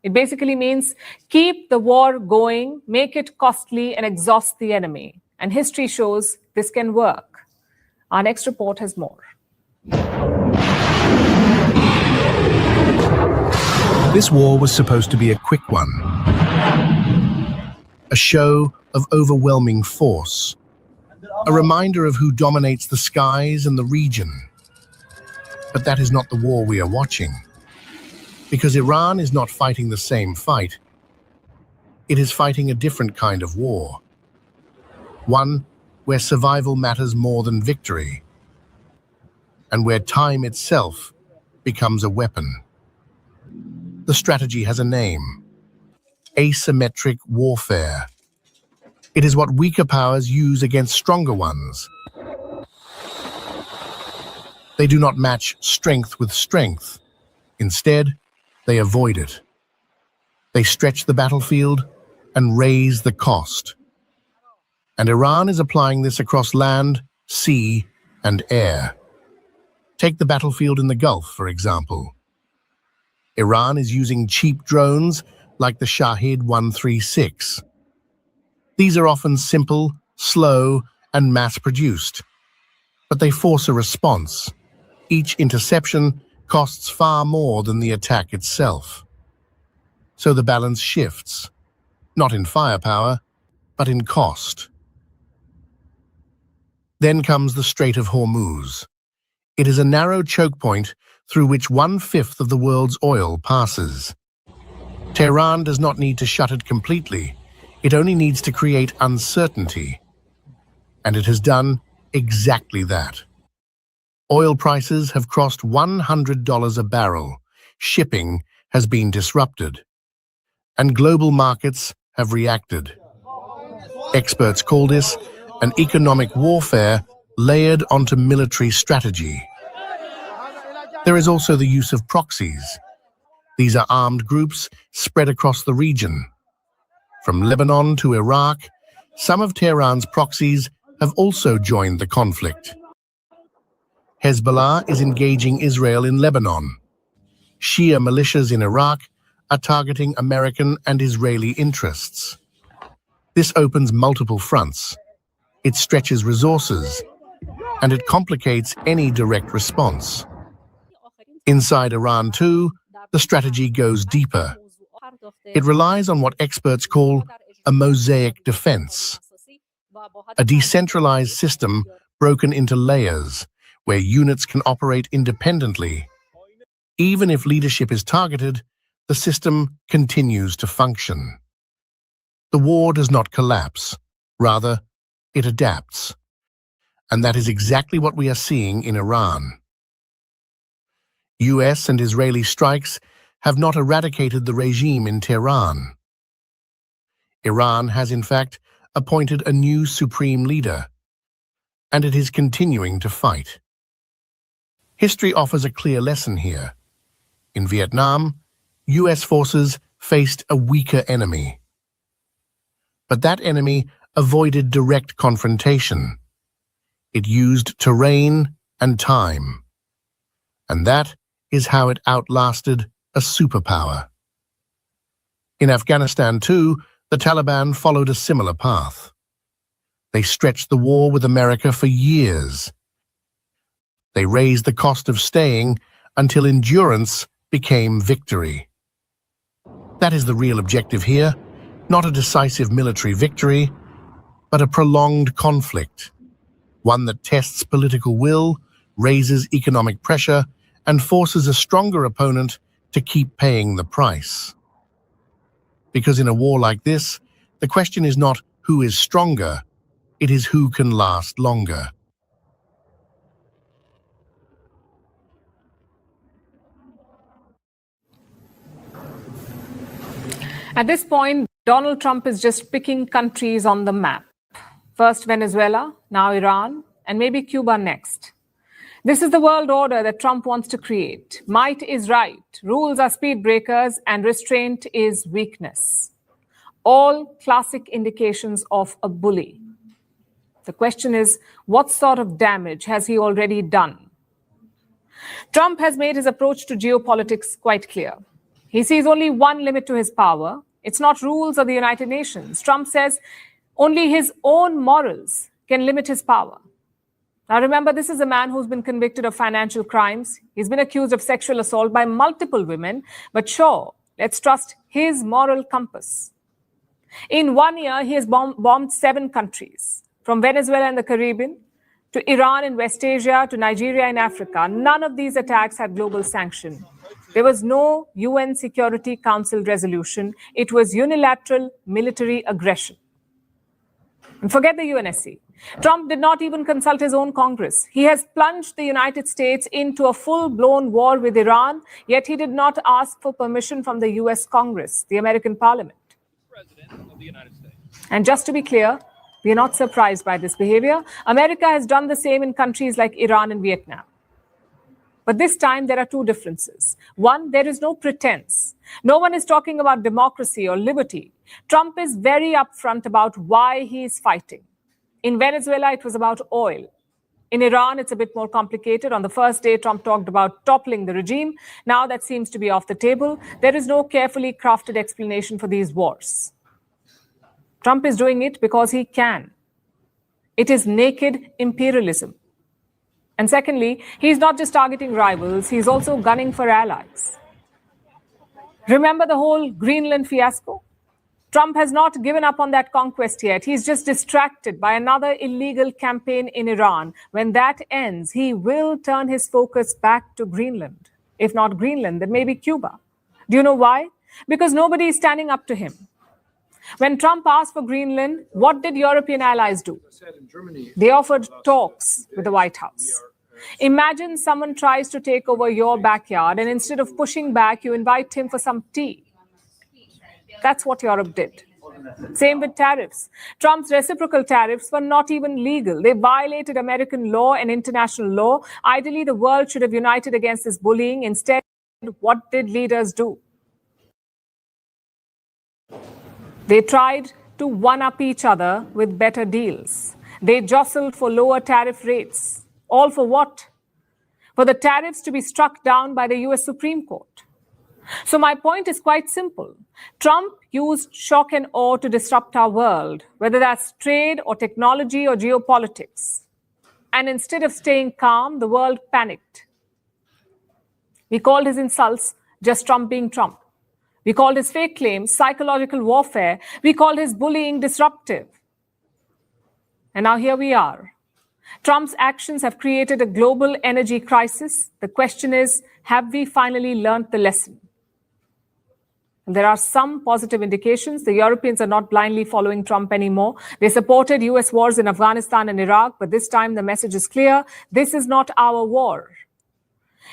It basically means keep the war going, make it costly, and exhaust the enemy. And history shows this can work. Our next report has more. This war was supposed to be a quick one. A show of overwhelming force. A reminder of who dominates the skies and the region. But that is not the war we are watching. Because Iran is not fighting the same fight. It is fighting a different kind of war. One where survival matters more than victory. And where time itself becomes a weapon. The strategy has a name. Asymmetric warfare. It is what weaker powers use against stronger ones. They do not match strength with strength. Instead, they avoid it. They stretch the battlefield and raise the cost. And Iran is applying this across land, sea, and air. Take the battlefield in the Gulf, for example. Iran is using cheap drones like the Shahed 136. These are often simple, slow, and mass-produced. But they force a response. Each interception costs far more than the attack itself. So the balance shifts, not in firepower, but in cost. Then comes the Strait of Hormuz. It is a narrow choke point through which 1/5 of the world's oil passes. Tehran does not need to shut it completely. It only needs to create uncertainty. And it has done exactly that. Oil prices have crossed $100 a barrel. Shipping has been disrupted. And global markets have reacted. Experts call this an economic warfare layered onto military strategy. There is also the use of proxies. These are armed groups spread across the region. From Lebanon to Iraq, some of Tehran's proxies have also joined the conflict. Hezbollah is engaging Israel in Lebanon. Shia militias in Iraq are targeting American and Israeli interests. This opens multiple fronts. It stretches resources, and it complicates any direct response. Inside Iran, too, the strategy goes deeper. It relies on what experts call a mosaic defense, a decentralized system broken into layers where units can operate independently. Even if leadership is targeted, the system continues to function. The war does not collapse. Rather, it adapts. And that is exactly what we are seeing in Iran. US and Israeli strikes have not eradicated the regime in Tehran. Iran has, in fact, appointed a new supreme leader, and it is continuing to fight. History offers a clear lesson here. In Vietnam, US forces faced a weaker enemy. But that enemy avoided direct confrontation. It used terrain and time. And that is how it outlasted a superpower. In Afghanistan, too, the Taliban followed a similar path. They stretched the war with America for years. They raised the cost of staying until endurance became victory. That is the real objective here, not a decisive military victory, but a prolonged conflict, one that tests political will, raises economic pressure, and forces a stronger opponent to keep paying the price. Because in a war like this, the question is not who is stronger, it is who can last longer. At this point, Donald Trump is just picking countries on the map. First Venezuela, now Iran, and maybe Cuba next. This is the world order that Trump wants to create. Might is right, rules are speed breakers, and restraint is weakness. All classic indications of a bully. The question is, what sort of damage has he already done? Trump has made his approach to geopolitics quite clear. He sees only one limit to his power. It's not rules of the United Nations. Trump says only his own morals can limit his power. Now remember, this is a man who's been convicted of financial crimes. He's been accused of sexual assault by multiple women. But sure, let's trust his moral compass. In 1 year, he has bombed 7 countries, from Venezuela in the Caribbean to Iran in West Asia to Nigeria in Africa. None of these attacks had global sanction. There was no UN Security Council resolution. It was unilateral military aggression. And forget the UNSC. Trump did not even consult his own Congress. He has plunged the United States into a full-blown war with Iran, yet he did not ask for permission from the US Congress, the American Parliament. And just to be clear, we are not surprised by this behavior. America has done the same in countries like Iran and Vietnam. But this time, there are 2 differences. One, there is no pretense. No one is talking about democracy or liberty. Trump is very upfront about why he is fighting. In Venezuela, it was about oil. In Iran, it's a bit more complicated. On the first day, Trump talked about toppling the regime. Now that seems to be off the table. There is no carefully crafted explanation for these wars. Trump is doing it because he can. It is naked imperialism. And secondly, he's not just targeting rivals, he's also gunning for allies. Remember the whole Greenland fiasco? Trump has not given up on that conquest yet. He's just distracted by another illegal campaign in Iran. When that ends, he will turn his focus back to Greenland. If not Greenland, then maybe Cuba. Do you know why? Because nobody is standing up to him. When Trump asked for Greenland, what did European allies do? They offered talks with the White House. Imagine someone tries to take over your backyard, and instead of pushing back, you invite him for some tea. That's what Europe did. Same with tariffs. Trump's reciprocal tariffs were not even legal. They violated American law and international law. Ideally, the world should have united against this bullying. Instead, what did leaders do? They tried to one-up each other with better deals. They jostled for lower tariff rates. All for what? for the tariffs to be struck down by the US Supreme Court. So my point is quite simple. Trump used shock and awe to disrupt our world, whether that's trade or technology or geopolitics. And instead of staying calm, the world panicked. We called his insults just Trump being Trump. We called his fake claims psychological warfare. We called his bullying disruptive. And now here we are. Trump's actions have created a global energy crisis. The question is, have we finally learned the lesson? And there are some positive indications. The Europeans are not blindly following Trump anymore. They supported US wars in Afghanistan and Iraq, but this time the message is clear. This is not our war.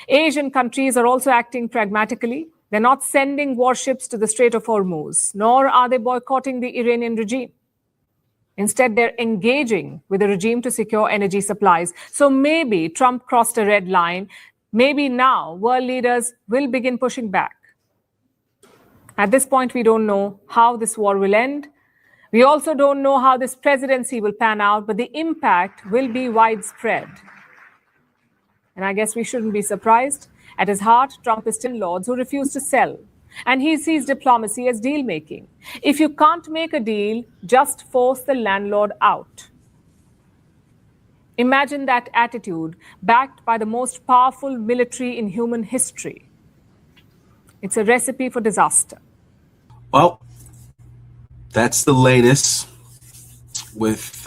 Asian countries are also acting pragmatically. They're not sending warships to the Strait of Hormuz, nor are they boycotting the Iranian regime. Instead, they're engaging with the regime to secure energy supplies. So maybe Trump crossed a red line. Maybe now world leaders will begin pushing back. At this point, we don't know how this war will end. We also don't know how this presidency will pan out, but the impact will be widespread. And I guess we shouldn't be surprised. At his heart, Trump is still lords who refuse to sell. And he sees diplomacy as deal-making. If you can't make a deal, just force the landlord out. Imagine that attitude backed by the most powerful military in human history. It's a recipe for disaster. Well, that's the latest with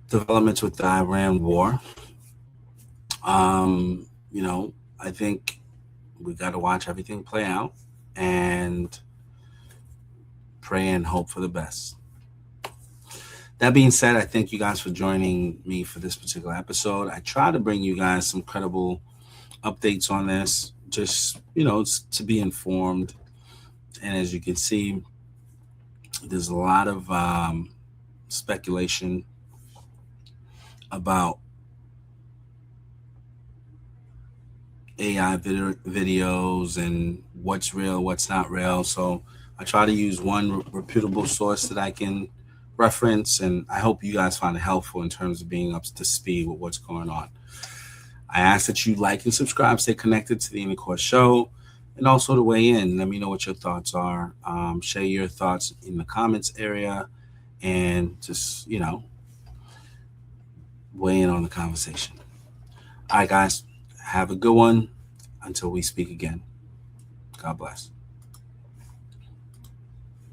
developments with the Iran war. I think we got to watch everything play out and pray and hope for the best. That being said, I thank you guys for joining me for this particular episode. I try to bring you guys some credible updates on this, just, to be informed. And as you can see, there's a lot of speculation about AI videos and what's real, what's not real. So I try to use one reputable source that I can reference, and I hope you guys find it helpful in terms of being up to speed with what's going on. I ask that you like and subscribe, stay connected to the Intercourse Show, and also to weigh in. Let me know what your thoughts are. Share your thoughts in the comments area, and just, weigh in on the conversation. All right, guys, have a good one until we speak again. God bless.